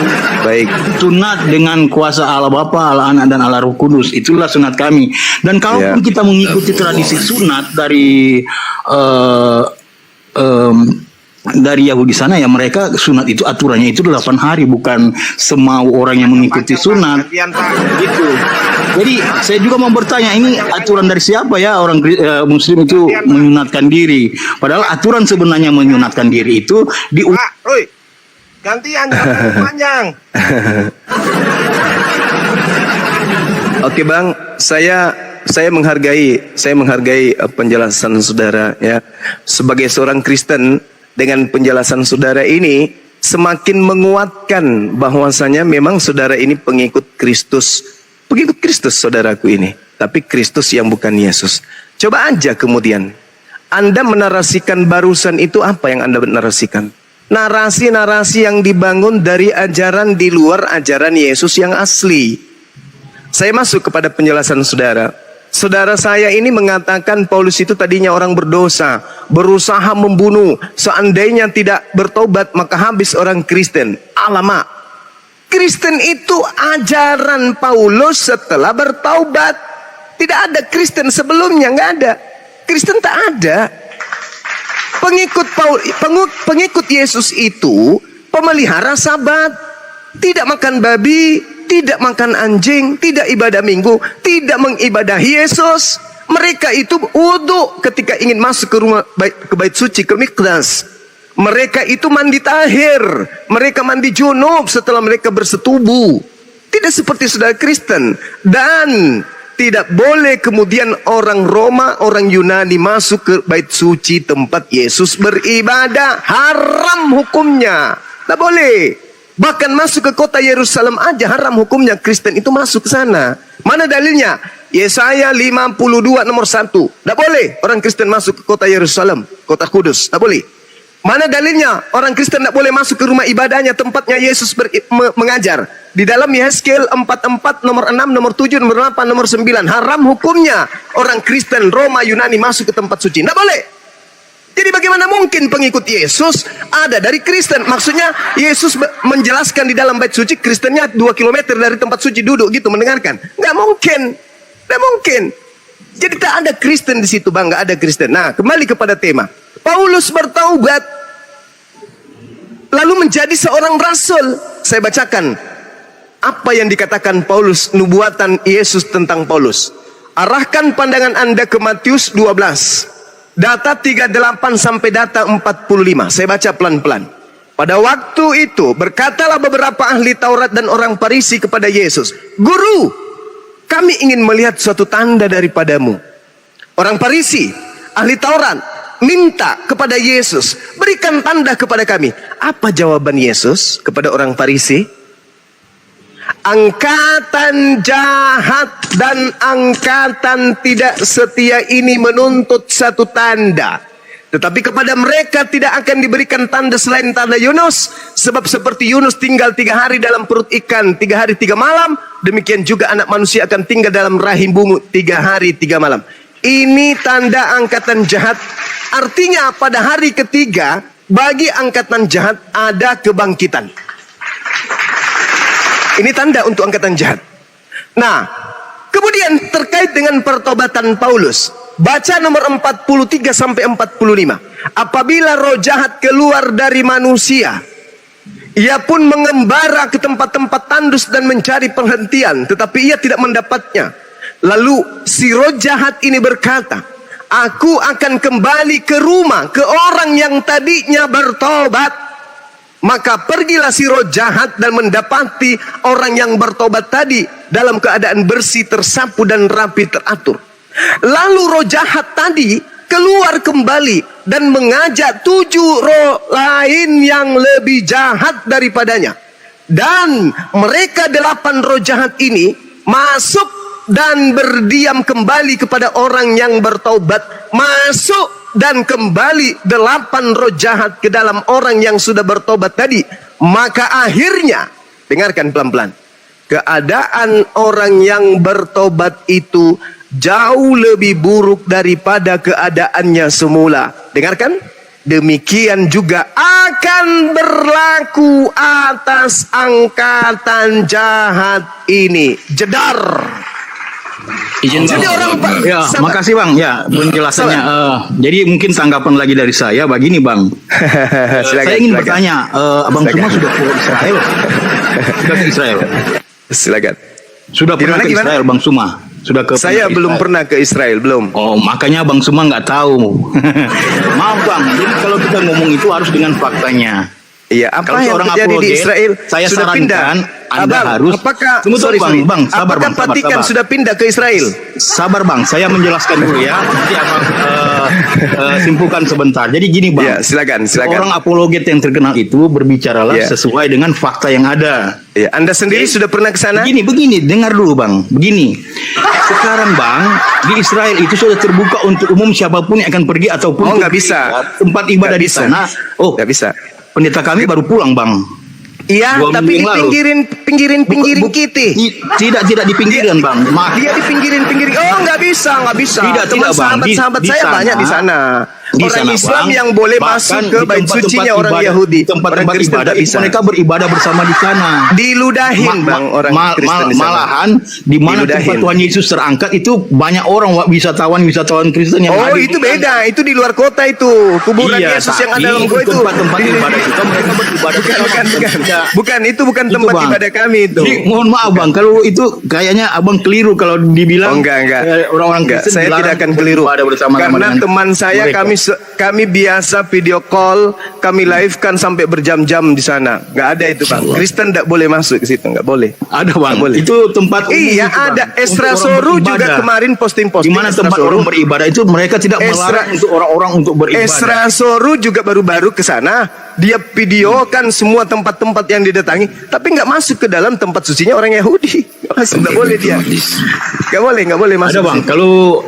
baik. Sunat dengan kuasa Allah Bapa, Allah Anak dan Allah Roh Kudus. Itulah sunat kami. Dan kalaupun Ya. kita mengikuti tradisi sunat dari Yahudi sana ya, mereka sunat itu aturannya itu 8 hari, bukan semau orang yang mengikuti sunat. Gitu. Jadi saya juga mau bertanya, ini aturan dari siapa ya orang Muslim itu menyunatkan diri? Padahal aturan sebenarnya menyunatkan diri itu di Roy, gantian panjang. Oke Bang, saya menghargai penjelasan saudara ya. Sebagai seorang Kristen, dengan penjelasan saudara ini semakin menguatkan bahwasanya memang saudara ini pengikut Kristus saudaraku ini, tapi Kristus yang bukan Yesus. Coba aja kemudian Anda menarasikan barusan itu, apa yang Anda narasikan? Narasi-narasi yang dibangun dari ajaran di luar ajaran Yesus yang asli. Saya masuk kepada penjelasan saudara. Saudara saya ini mengatakan Paulus itu tadinya orang berdosa, berusaha membunuh. Seandainya tidak bertobat maka habis orang Kristen. Alamak. Kristen itu ajaran Paulus setelah bertaubat. Tidak ada Kristen sebelumnya, nggak ada. Kristen tak ada. Pengikut Yesus itu pemelihara Sabat, tidak makan babi, tidak makan anjing, tidak ibadah minggu, tidak mengibadahi Yesus. Mereka itu wudhu ketika ingin masuk ke bait suci, ke Mikdas. Mereka itu mandi tahir, mereka mandi junub setelah mereka bersetubuh. Tidak seperti saudara Kristen. Dan tidak boleh kemudian orang Roma, orang Yunani masuk ke bait suci tempat Yesus beribadah. Haram hukumnya. Tak boleh. Bahkan masuk ke kota Yerusalem aja haram hukumnya. Kristen itu masuk ke sana. Mana dalilnya? Yesaya 52 nomor 1. Tak boleh orang Kristen masuk ke kota Yerusalem, kota Kudus. Tak boleh. Mana dalilnya? Orang Kristen tak boleh masuk ke rumah ibadahnya, tempatnya Yesus mengajar. Di dalam Yehezkiel 44 nomor 6, nomor 7, nomor 8, nomor 9. Haram hukumnya orang Kristen, Roma, Yunani masuk ke tempat suci. Tak boleh. Jadi bagaimana mungkin pengikut Yesus ada dari Kristen? Maksudnya Yesus menjelaskan di dalam bait suci, Kristennya 2 kilometer dari tempat suci duduk gitu mendengarkan. Nggak mungkin. Nggak mungkin. Jadi tak ada Kristen di situ Bang, nggak ada Kristen. Nah, kembali kepada tema. Paulus bertaubat lalu menjadi seorang rasul. Saya bacakan apa yang dikatakan Paulus, nubuatan Yesus tentang Paulus. Arahkan pandangan Anda ke Matius 12. Data 38 sampai data 45. Saya baca pelan-pelan. Pada waktu itu berkatalah beberapa ahli Taurat dan orang Farisi kepada Yesus, "Guru, kami ingin melihat suatu tanda daripadamu." Orang Farisi, ahli Taurat, minta kepada Yesus, "Berikan tanda kepada kami." Apa jawaban Yesus kepada orang Farisi? Angkatan jahat dan angkatan tidak setia ini menuntut satu tanda. Tetapi kepada mereka tidak akan diberikan tanda selain tanda Yunus. Sebab seperti Yunus tinggal 3 hari dalam perut ikan, 3 hari 3 malam. Demikian juga anak manusia akan tinggal dalam rahim bumi 3 hari 3 malam. Ini tanda angkatan jahat. Artinya pada hari ketiga bagi angkatan jahat ada kebangkitan. Ini tanda untuk angkatan jahat. Nah, kemudian terkait dengan pertobatan Paulus. Baca nomor 43 sampai 45. Apabila roh jahat keluar dari manusia, Ia pun mengembara ke tempat-tempat tandus dan mencari perhentian, tetapi ia tidak mendapatnya. Lalu si roh jahat ini berkata, aku akan kembali ke rumah, ke orang yang tadinya bertobat. Maka pergilah si roh jahat dan mendapati orang yang bertobat tadi dalam keadaan bersih, tersapu dan rapi teratur. Lalu roh jahat tadi keluar kembali dan mengajak 7 roh lain yang lebih jahat daripadanya. Dan mereka 8 roh jahat ini masuk dan berdiam kembali kepada orang yang bertaubat. Masuk dan kembali 8 roh jahat ke dalam orang yang sudah bertobat tadi. Maka akhirnya, dengarkan pelan-pelan, keadaan orang yang bertobat itu jauh lebih buruk daripada keadaannya semula. Dengarkan, demikian juga akan berlaku atas angkatan jahat ini. Jedar. Jadi orang ya, makasih Bang ya penjelasannya. Jadi mungkin tanggapan lagi dari saya begini Bang. Saya ingin bertanya, Abang semua sudah ke Israel? Sudah ke Israel? Silakan. Sudah pernah ke Israel Bang Suma? Sudah ke Saya belum pernah ke Israel, belum. Oh, makanya Bang Suma nggak tahu. Maaf Bang, jadi kalau kita ngomong itu harus dengan faktanya. Iya, apa kalau yang terjadi di Israel? Saya sudah sarankan pindah. Anda harus. Apakah Bang, sabar apakah Bang, Vatikan sudah pindah ke Israel? Sabar Bang, saya menjelaskan dulu ya. Nanti Abang simpulkan sebentar. Jadi gini Bang. Ya, silakan. Orang apologet yang terkenal itu berbicaralah sesuai dengan fakta yang ada. Ya, Anda sendiri sudah pernah ke sana? Begini, dengar dulu Bang. Begini. Sekarang Bang, di Israel itu sudah terbuka untuk umum siapapun yang akan pergi ataupun nggak bisa. Tempat ibadah di sana. Oh, nggak bisa. Pendeta kami baru pulang Bang. Iya, tapi di pinggirin kita. Tidak di pinggiran Bang. Dia di pinggirin. Oh, nggak bisa. Tidak, teman sahabat saya sana, banyak di sana. Orang Islam Bang, yang boleh masuk ke bait sucinya orang Yahudi. Tempat-tempat ibadah itu mereka beribadah bersama di sana. Diludahin Bang orang Kristen di sana. Malahan di mana tempat Tuhan Yesus terangkat itu banyak orang wisatawan Kristen yang hadir. Itu beda, itu di luar kota itu. Kuburan Yesus yang ada dalam gua itu. Tempat-tempat ibadah itu mereka beribadah. Bukan tempat ibadah kami itu. Mohon maaf Bang, kalau itu kayaknya Abang keliru kalau dibilang enggak. Orang-orang Kristen. Saya tidak akan keliru. Karena teman saya kami biasa video call, kami live kan sampai berjam-jam di sana. Nggak ada itu Bang. Kristen tidak boleh masuk ke situ, nggak boleh. Ada Bang. Itu tempat umum. Iya itu, ada. Esra Soru juga kemarin posting. Di mana tempat orang beribadah itu mereka tidak melarang untuk orang-orang untuk beribadah. Esra Soru juga baru-baru ke sana. Dia videokan semua tempat-tempat yang didatangi, tapi nggak masuk ke dalam tempat sucinya orang Yahudi. Nggak boleh dia. Nggak boleh masuk. Ada Bang. Kalau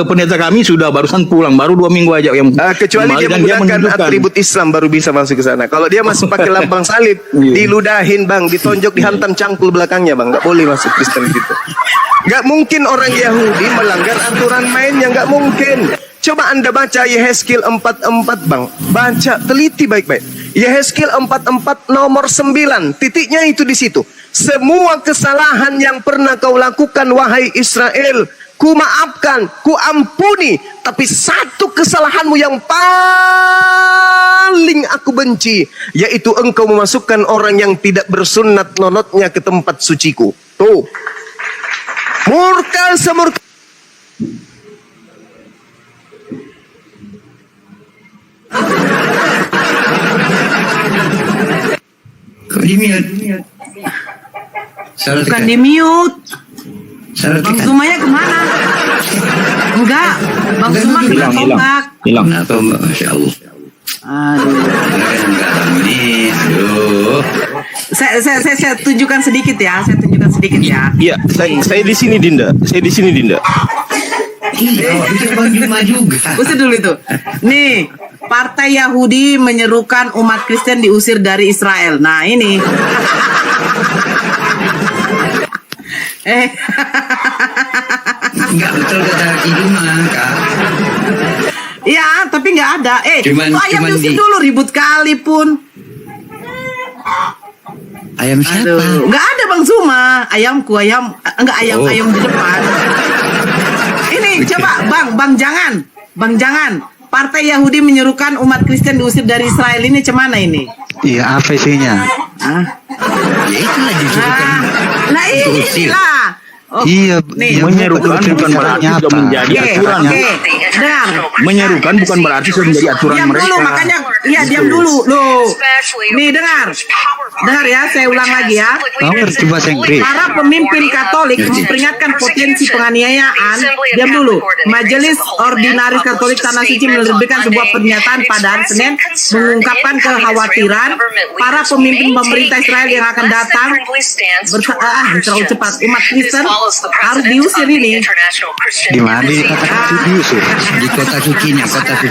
pendeta kami sudah barusan pulang, baru 2 minggu aja yang kecuali dia menggunakan atribut Islam baru bisa masuk ke sana. Kalau dia masih pakai lambang salib, diludahin Bang, ditonjok, dihantam cangkul belakangnya Bang. Nggak boleh masuk Kristen gitu. Nggak mungkin orang Yahudi melanggar aturan mainnya, nggak mungkin. Coba Anda baca Yehezkiel 44 Bang. Baca, teliti baik-baik. Yehezkiel 44 nomor 9. Titiknya itu di situ. Semua kesalahan yang pernah kau lakukan wahai Israel, ku maafkan, ku ampuni. Tapi satu kesalahanmu yang paling aku benci, yaitu engkau memasukkan orang yang tidak bersunat nonotnya ke tempat suciku. Tuh. Murka semurka. Kok di mute? Bukan di mute. Bang Sumanya kemana? Enggak, Bang Suma kena tombak. Hilang. Kenapa Mbak? Masya Allah. Aduh. Saya tunjukkan sedikit ya. Iya, saya di sini Dinda. Usir dulu itu. Nih, Partai Yahudi menyerukan umat Kristen diusir dari Israel. Nah, ini. Enggak betul kata Kiduma, Kak. Ya, tapi nggak ada. Cuman diusir dulu, ribut kali pun. Ayam siapa? Aduh, nggak ada Bang Suma. Ayam di depan. Ini coba Bang jangan. Partai Yahudi menyerukan umat Kristen diusir dari Israel, ini cemana ini? Iya, apa isinya? Ya itulah disuruhkan. Nah inilah. Oh, Iya, nih. Menyerukan bukan berarti sudah menjadi aturan. Dengar. Menyerukan bukan berarti sudah menjadi aturan Diam mereka. dulu, makanya, iya diam dulu. Loh. Nih dengar. Dengar ya, saya ulang lagi ya. Kamu ngerti bahasa Inggris? Para pemimpin Katolik memperingatkan potensi penganiayaan. Diam dulu. Majelis Ordinaris Katolik Tanah Suci menerbitkan sebuah pernyataan pada hari Senin mengungkapkan kekhawatiran para pemimpin pemerintah Israel yang akan datang terlalu cepat. Umat Kristen harus diusir ini. Di mana dikatakan itu diusir? Di kota sucinya. Alah.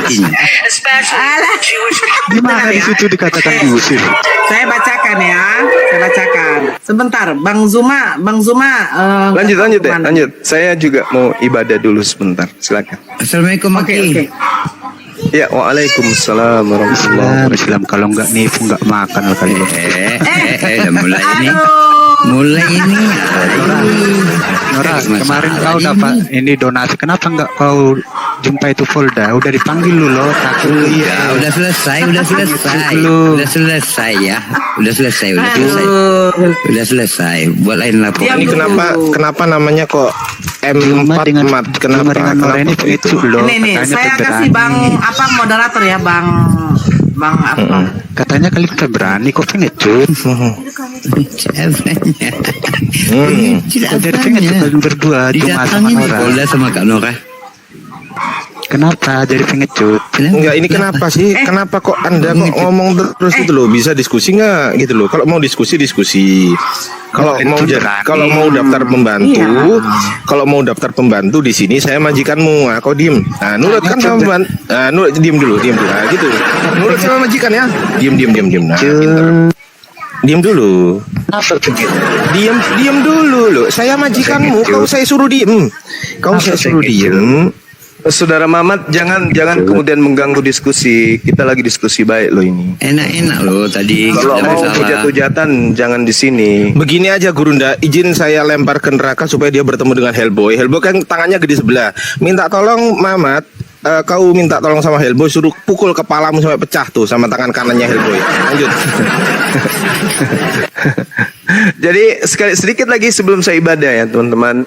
Di mana di situ dikatakan diusir? Saya bacakan ya, saya bacakan. Sebentar, Bang Zuma. Lanjut ya, kemana? lanjut. Saya juga mau ibadah dulu sebentar. Silakan. Assalamualaikum Oke. Ya, waalaikumsalam warahmatullahi wabarakatuh. Islam kalau nggak nipu nggak makan lah kali. Udah mulai ini. Nora, kemarin kau dapat ini donasi, kenapa nggak kau jumpa itu folder? Udah dipanggil lu loh, takut. Udah selesai ya. Udah selesai. Buat lain lapor. Ini kenapa namanya kok M4 dengan mat? Kenapa ini itu? itu loh. Nih, katanya saya pemberani. kasih Bang moderator ya, Bang apa? Katanya kali kita berani kok pengecut. Jadi pengecut kalian berdua cuma sama Nora. Polda sama Kak Nora. Kenapa jadi pengecut? Enggak, ini kenapa sih? Kenapa kok Anda kok ngomong terus gitu loh? Bisa diskusi nggak gitu loh? Kalau mau diskusi. Kalau mau daftar pembantu, kalau mau daftar pembantu di sini saya majikanmu. Nah, kau diem. Nah, nurut kan sama pembantu. Nah, nurut diem dulu. Nah, gitu. Nurut sama majikan ya. Diem. Nah, pinter. Diem dulu. Apa begitu? Diem dulu loh. Saya majikanmu, kau saya suruh diem. Saudara Mamat, jangan kemudian mengganggu diskusi. Kita lagi diskusi baik loh ini. Enak loh tadi. Kalau mau hujat-hujatan jangan di sini. Begini aja Gurunda, izin saya lempar ke neraka supaya dia bertemu dengan Hellboy. Hellboy kan tangannya gede sebelah. Minta tolong Mamat, kau minta tolong sama Hellboy, suruh pukul kepalamu sampai pecah tuh sama tangan kanannya Hellboy. Lanjut. Jadi sedikit lagi sebelum saya ibadah ya teman-teman.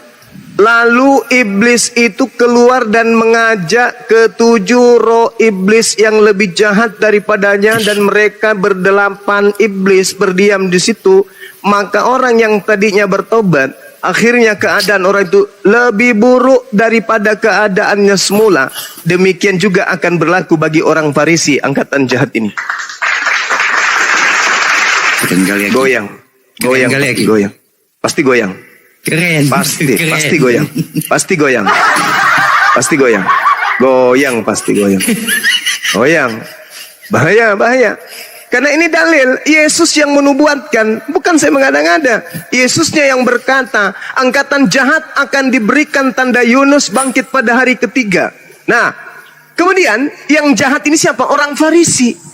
Lalu iblis itu keluar dan mengajak ketujuh roh iblis yang lebih jahat daripadanya, dan mereka berdelapan iblis berdiam di situ. Maka orang yang tadinya bertobat, akhirnya keadaan orang itu lebih buruk daripada keadaannya semula. Demikian juga akan berlaku bagi orang Farisi, angkatan jahat ini. Goyang. Pasti goyang. Keren. Pasti goyang. Bahaya. Karena ini dalil Yesus yang menubuatkan, bukan saya mengada-ngada. Yesusnya yang berkata, angkatan jahat akan diberikan tanda Yunus bangkit pada hari ketiga. Nah, kemudian yang jahat ini siapa? Orang Farisi.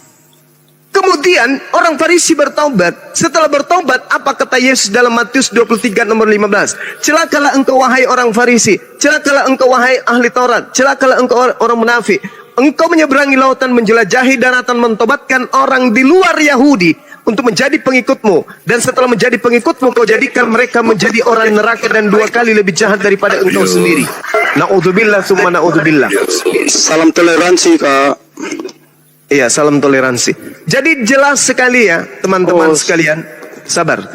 Kemudian orang Farisi bertobat. Setelah bertobat, apa kata Yesus dalam Matius 23 nomor 15? Celakalah engkau wahai orang Farisi, celakalah engkau wahai ahli Taurat, celakalah engkau orang munafik. Engkau menyeberangi lautan, menjelajahi daratan, mentobatkan orang di luar Yahudi untuk menjadi pengikutmu. Dan setelah menjadi pengikutmu, kau jadikan mereka menjadi orang neraka dan 2 kali lebih jahat daripada engkau sendiri. Na'udzubillah summa na'udzubillah. Salam toleransi, Kak. Iya, salam toleransi. Jadi jelas sekali ya teman-teman sekalian. Sabar.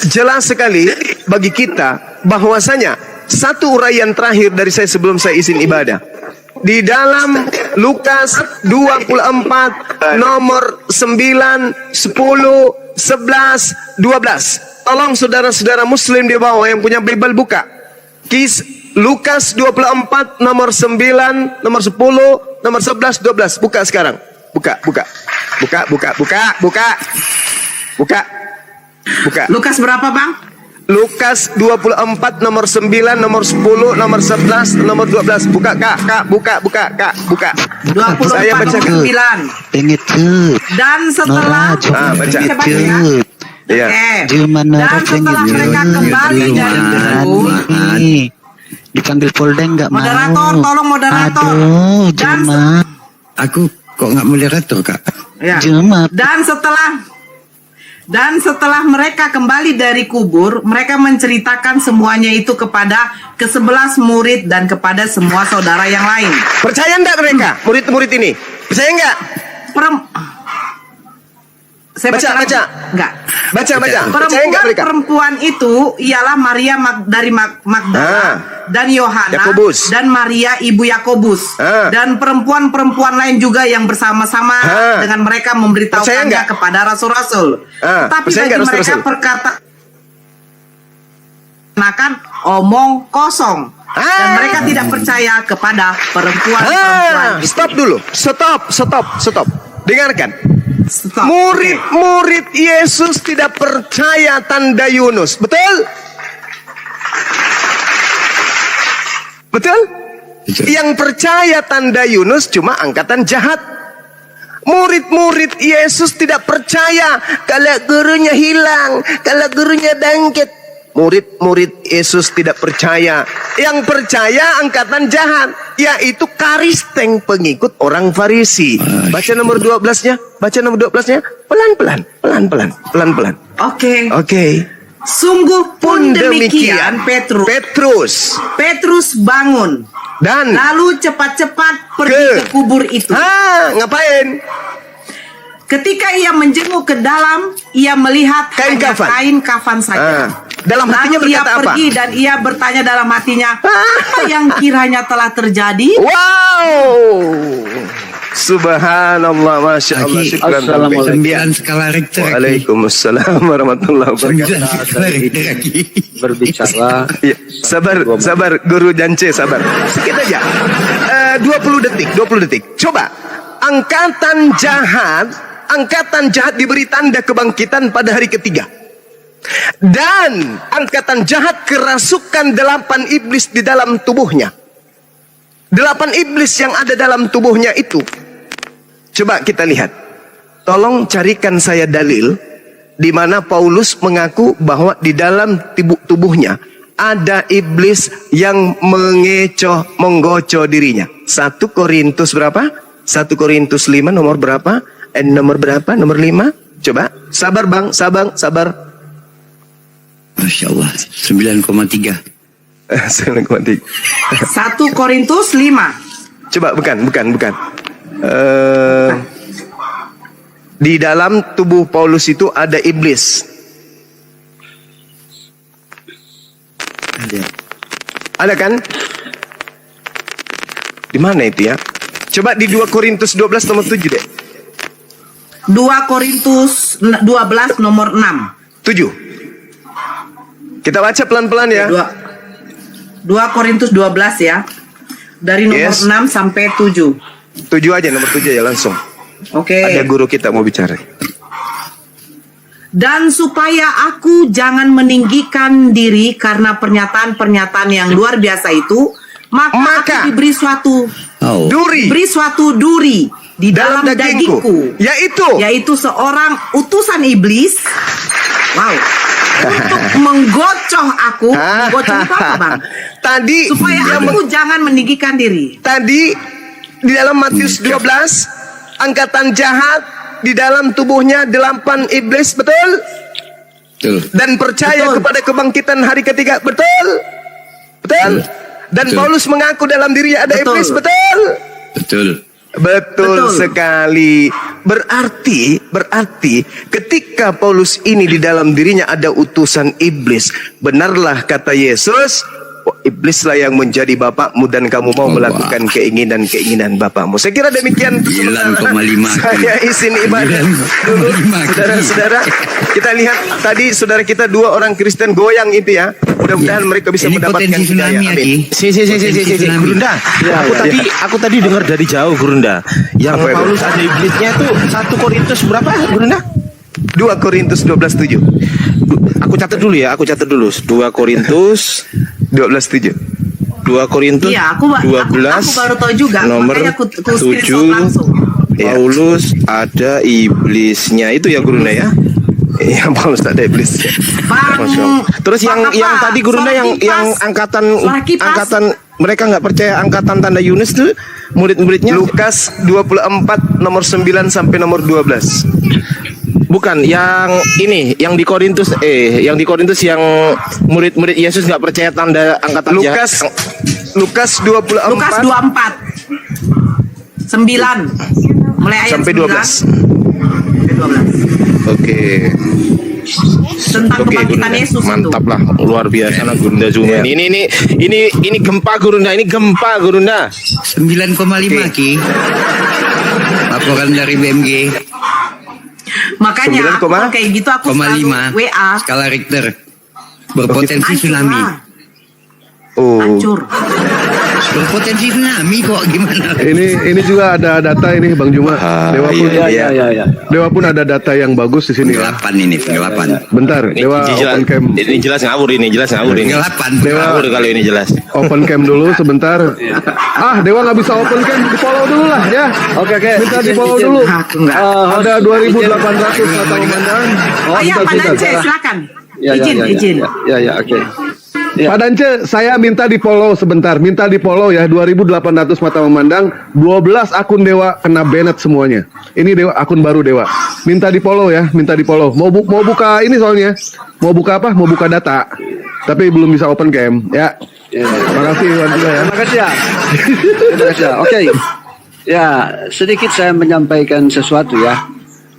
Jelas sekali bagi kita bahwasanya satu uraian terakhir dari saya sebelum saya izin ibadah. Di dalam Lukas 24 nomor 9, 10, 11, 12. Tolong saudara-saudara muslim di bawah yang punya Bible buka. Lukas 24 nomor 9, nomor 10, nomor 11, 12. Buka sekarang. Buka. Lukas berapa, Bang? Lukas 24 nomor 9, nomor 10, nomor 11, nomor 12. Buka, Kak. Buka. 24 Saya nomor bacakan. 9. Pengecut. Dan setelah baca. Pengecut. Iya. Gimana Dan setelah mereka kembali dari kebun, dipanggil Polda nggak mau. moderator, tolong moderator. Aduh, Dan cuma Aku kok nggak moderator, Kak? Ya. Dan setelah mereka kembali dari kubur, mereka menceritakan semuanya itu kepada ke-11 murid dan kepada semua saudara yang lain. Percaya enggak mereka, murid-murid ini? Percaya enggak? Saya Baca. Enggak. Baca. Percaya enggak mereka? Perempuan itu ialah Maria dari Magdala dan Yohana Yakobus. dan Maria ibu Yakobus dan perempuan-perempuan lain juga yang bersama-sama dengan mereka memberitahukannya kepada rasul-rasul. Tapi bagi mereka perkataan omong kosong dan mereka tidak percaya kepada perempuan-perempuan. Stop dulu. Stop. Dengarkan. Stop. Murid-murid Yesus tidak percaya tanda Yunus. Betul? Betul? Yang percaya tanda Yunus cuma angkatan jahat. Murid-murid Yesus tidak percaya kalau gurunya hilang, kalau gurunya bangkit. Murid-murid Yesus tidak percaya. Yang percaya angkatan jahat, yaitu karisteng pengikut orang Farisi. Baca nomor 12-nya. Pelan-pelan. Oke. Sungguh pun demikian Petrus bangun dan lalu cepat-cepat pergi ke kubur itu. Ngapain? Ketika ia menjenguk ke dalam, ia melihat kain kafan saja. Dalam hatinya lalu ia berkata apa? Pergi dan ia bertanya dalam hatinya, apa yang kiranya telah terjadi? Wow, Subhanallah, Masya Allah. Assalamualaikum. 9 skala Richter. Waalaikumsalam warahmatullahi wabarakatuh. 9 skala Richter. Berbicara. Ya, sabar, Guru Jance, sabar. Sedikit aja. 20 detik. Coba, angkatan jahat diberi tanda kebangkitan pada hari ketiga. Dan angkatan jahat kerasukan 8 iblis di dalam tubuhnya. 8 iblis yang ada dalam tubuhnya itu. Coba kita lihat. Tolong carikan saya dalil di mana Paulus mengaku bahwa di dalam tubuhnya ada iblis yang menggocok dirinya. 1 Korintus berapa? 1 Korintus 5 nomor berapa? Nomor berapa? Nomor 5? Coba. Sabar Bang, sabar. Masya Allah, 9,3. 9,3. 1 Korintus 5. Coba, bukan. Di dalam tubuh Paulus itu ada iblis. Ada kan? Di mana itu ya? Coba di 2 Korintus 12 nomor 7 deh. 2 Korintus 12 nomor 6. 7. Kita baca pelan-pelan ya. 2 Korintus 12 ya. Dari nomor 6 sampai 7. 7 aja, nomor 7 ya langsung. Oke. Ada guru kita mau bicara. Dan supaya aku jangan meninggikan diri karena pernyataan-pernyataan yang luar biasa itu, maka aku diberi suatu duri di dalam dagingku, yaitu seorang utusan iblis. Wow. Untuk menggocok aku. Menggocok itu apa, Bang? Tadi supaya aku jangan meninggikan diri. Tadi di dalam Matius 12, angkatan jahat di dalam tubuhnya 8 iblis, betul? Dan percaya kepada kebangkitan hari ketiga, betul? Dan Paulus mengaku dalam dirinya ada iblis, Betul sekali. Berarti ketika Paulus ini di dalam dirinya ada utusan iblis, benarlah kata Yesus, iblislah yang menjadi bapakmu dan kamu mau melakukan keinginan bapakmu. Saya kira demikian. 9,5. Saya izin ibadah dulu, saudara-saudara. Kita lihat tadi saudara kita 2 orang Kristen goyang itu ya. Mudah-mudahan mereka bisa mendapatkan hidayah. Amin. Gurunda. Aku tadi dengar dari jauh, Gurunda. Yang Paulus ada iblisnya itu 1 Korintus berapa, Gurunda? 2 Korintus 12:7. Aku catat dulu. 2 Korintus 12:7. 2 Korintus Iya, aku 12 baru tahu juga, nomor makanya aku 7. langsung. Paulus ada iblisnya itu ya, Gurunda ya? Iya, Paulus ada iblis. Terus yang tadi Gurunda yang angkatan mereka nggak percaya angkatan tanda Yunus tuh murid-muridnya Lukas 24 nomor 9 sampai nomor 12. bukan yang ini, yang di Korintus yang murid-murid Yesus nggak percaya tanda angkat aja. Lukas 24 Lukas 24 9 mulai ayat sampai 9 12. Oke. tentang Oke, kebangkitan Gurunda. Yesus Mantap itu. lah, luar biasa lah Gurunda Zuma. Ini gempa Gurunda, ini gempa Gurunda. 9,5 Ki. Laporan dari BMG. Makanya 9, aku kalau kayak gitu aku selalu 5 WA skala Richter. Berpotensi hancur tsunami. lah. Oh. Hancur. Berpotensi tsunami kok gimana? Ini juga ada data ini Bang Juma. Dewa pun Iya. Dewa pun ada data yang bagus di sini. Penggelapan ini, penggelapan. Bentar, Dewa open cam. Ini jelas ngawur ini. Penggelapan. Ngawur kalau ini jelas. Open cam dulu sebentar. Dewa nggak bisa open cam, di follow dulu lah ya. Oke. Minta di follow dulu. Ada 2.800 mata memandang. Iya, Pak Dance, silakan. Izin. Oke. Pak Dance, saya minta di follow sebentar. Minta di follow ya, 2.800 mata memandang. 12 akun Dewa kena banned semuanya. Ini Dewa, akun baru Dewa. Minta di follow ya, minta di follow. Mau buka ini soalnya. Mau buka apa? Mau buka data. Tapi belum bisa open cam ya. Makasih Wan juga ya. Terima kasih ya. Oke. Ya, sedikit saya menyampaikan sesuatu ya.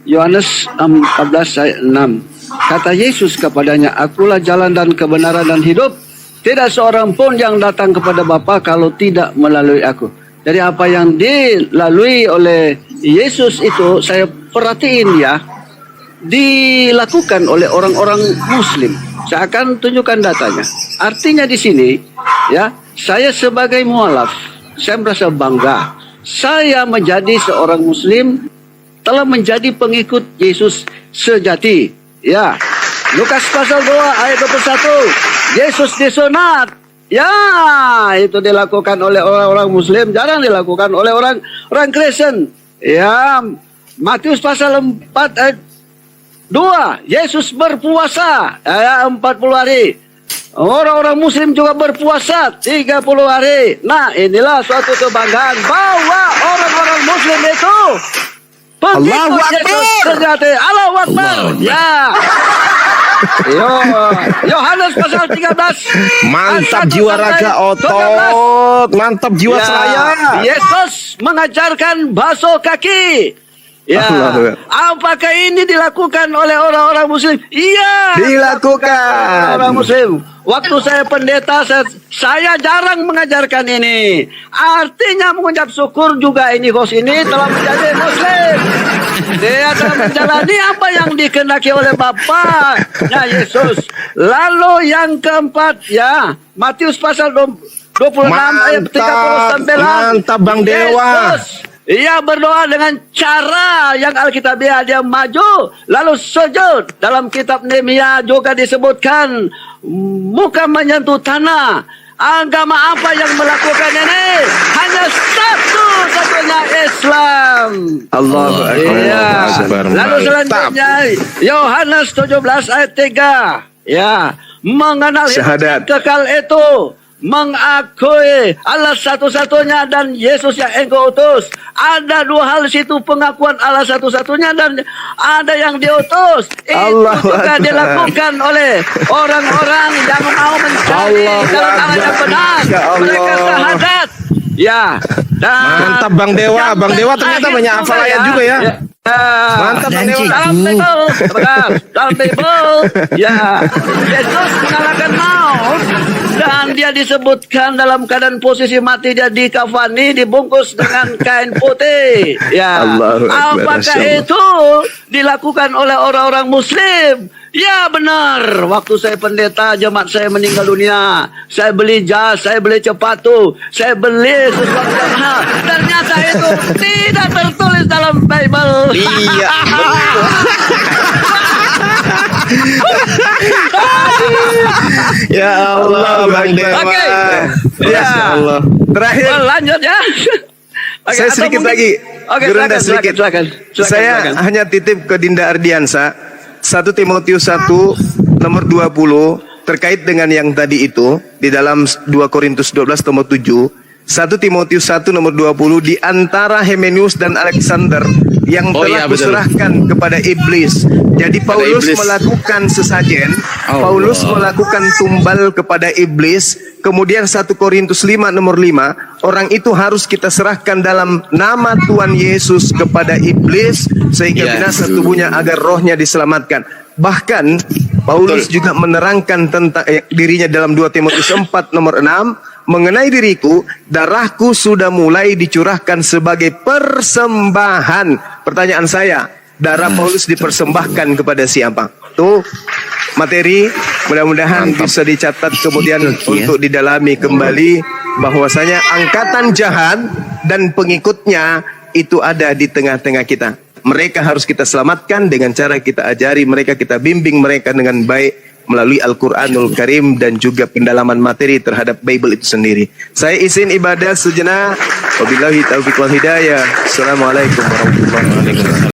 Yohanes 14 ayat 6. Kata Yesus kepadanya, "Akulah jalan dan kebenaran dan hidup. Tidak seorang pun yang datang kepada Bapa kalau tidak melalui aku." Jadi apa yang dilalui oleh Yesus itu saya perhatiin ya, dilakukan oleh orang-orang Muslim. Saya akan tunjukkan datanya. Artinya di sini ya, saya sebagai mualaf, saya merasa bangga. Saya menjadi seorang Muslim, telah menjadi pengikut Yesus sejati. Ya, Lukas pasal 2 ayat 21. Yesus disunat. Ya, itu dilakukan oleh orang-orang Muslim, jarang dilakukan oleh orang Kristen. Ya, Matius pasal 4 ayat 2. Yesus berpuasa 40 hari. Orang-orang Muslim juga berpuasa 30 hari. Nah, inilah suatu kebanggaan bahwa orang-orang Muslim itu Allahu Akbar. Sejati. Allahu Akbar. Ya. Yohanes pasal 13. Mantap jiwa raga otot. Mantap jiwa saya. Yesus mengajarkan basuh kaki. Ya. Apakah ini dilakukan oleh orang-orang Muslim? Iya. Dilakukan. Orang Muslim. Waktu saya pendeta, saya jarang mengajarkan ini. Artinya mengucap syukur juga ini host ini telah menjadi Muslim. Dia telah menjalani apa yang dikehendaki oleh Bapa-Nya Yesus. Lalu yang keempat ya, Matius pasal 26 ayat 39. Mantap Bang Dewa. Yesus, ia berdoa dengan cara yang Alkitabiah, dia maju lalu sujud. Dalam kitab Nehemia juga disebutkan muka menyentuh tanah. Agama apa yang melakukan ini? Hanya satu-satunya Islam. Allahu Akbar. Lalu selanjutnya Yohanes 17 ayat 3. Ya, mengenal hidup kekal itu, mengakui Allah satu-satunya dan Yesus yang engkau utus. Ada dua hal di situ, pengakuan Allah satu-satunya dan ada yang diutus. Itu juga dilakukan oleh orang-orang yang mau mencari jalan Allah yang benar. Mereka syahadat. Ya. Dan mantap Bang Dewa. Bang Dewa ternyata banyak hafal ayat juga ya. Mantap Bang Dewa. Dalam Bible, ya, Yesus mengalahkan maut dan dia disebutkan dalam keadaan posisi mati, dia dikafani, dibungkus dengan kain putih. Ya, apakah itu dilakukan oleh orang-orang Muslim? Ya benar, waktu saya pendeta jemaat saya meninggal dunia, saya beli jas, saya beli sepatu, saya beli sesuatu yang mahal. Ternyata itu tidak tertulis dalam Bible. Iya. Ya Allah, Bang Dewa. Oke. Ya Allah. Terakhir. Lanjut ya. Saya sedikit lagi. Oke, Gurunda sedikit. Saya hanya titip ke Dinda Ardiansa. 1 Timotius 1 nomor 20 terkait dengan yang tadi itu di dalam 2 Korintus 12 nomor 7. 1 Timotius 1 nomor 20, di antara Hymenius dan Alexander yang telah kuserahkan kepada iblis. Jadi Paulus melakukan sesajen, Paulus melakukan tumbal kepada iblis. Kemudian 1 Korintus 5 nomor 5, orang itu harus kita serahkan dalam nama Tuhan Yesus kepada iblis sehingga binasa tubuhnya agar rohnya diselamatkan. Bahkan Paulus juga menerangkan tentang dirinya dalam 2 Timotius 4 nomor 6, mengenai diriku, darahku sudah mulai dicurahkan sebagai persembahan. Pertanyaan saya, darah Paulus dipersembahkan kepada siapa? Tuh materi, mudah-mudahan bisa dicatat kemudian untuk didalami kembali bahwasanya angkatan jahat dan pengikutnya itu ada di tengah-tengah kita. Mereka harus kita selamatkan dengan cara kita ajari mereka, kita bimbing mereka dengan baik melalui Al-Quranul Karim dan juga pendalaman materi terhadap Bible itu sendiri. Saya izin ibadah sejenak. Wabillahi taufiq wal hidayah. Assalamualaikum warahmatullahi wabarakatuh.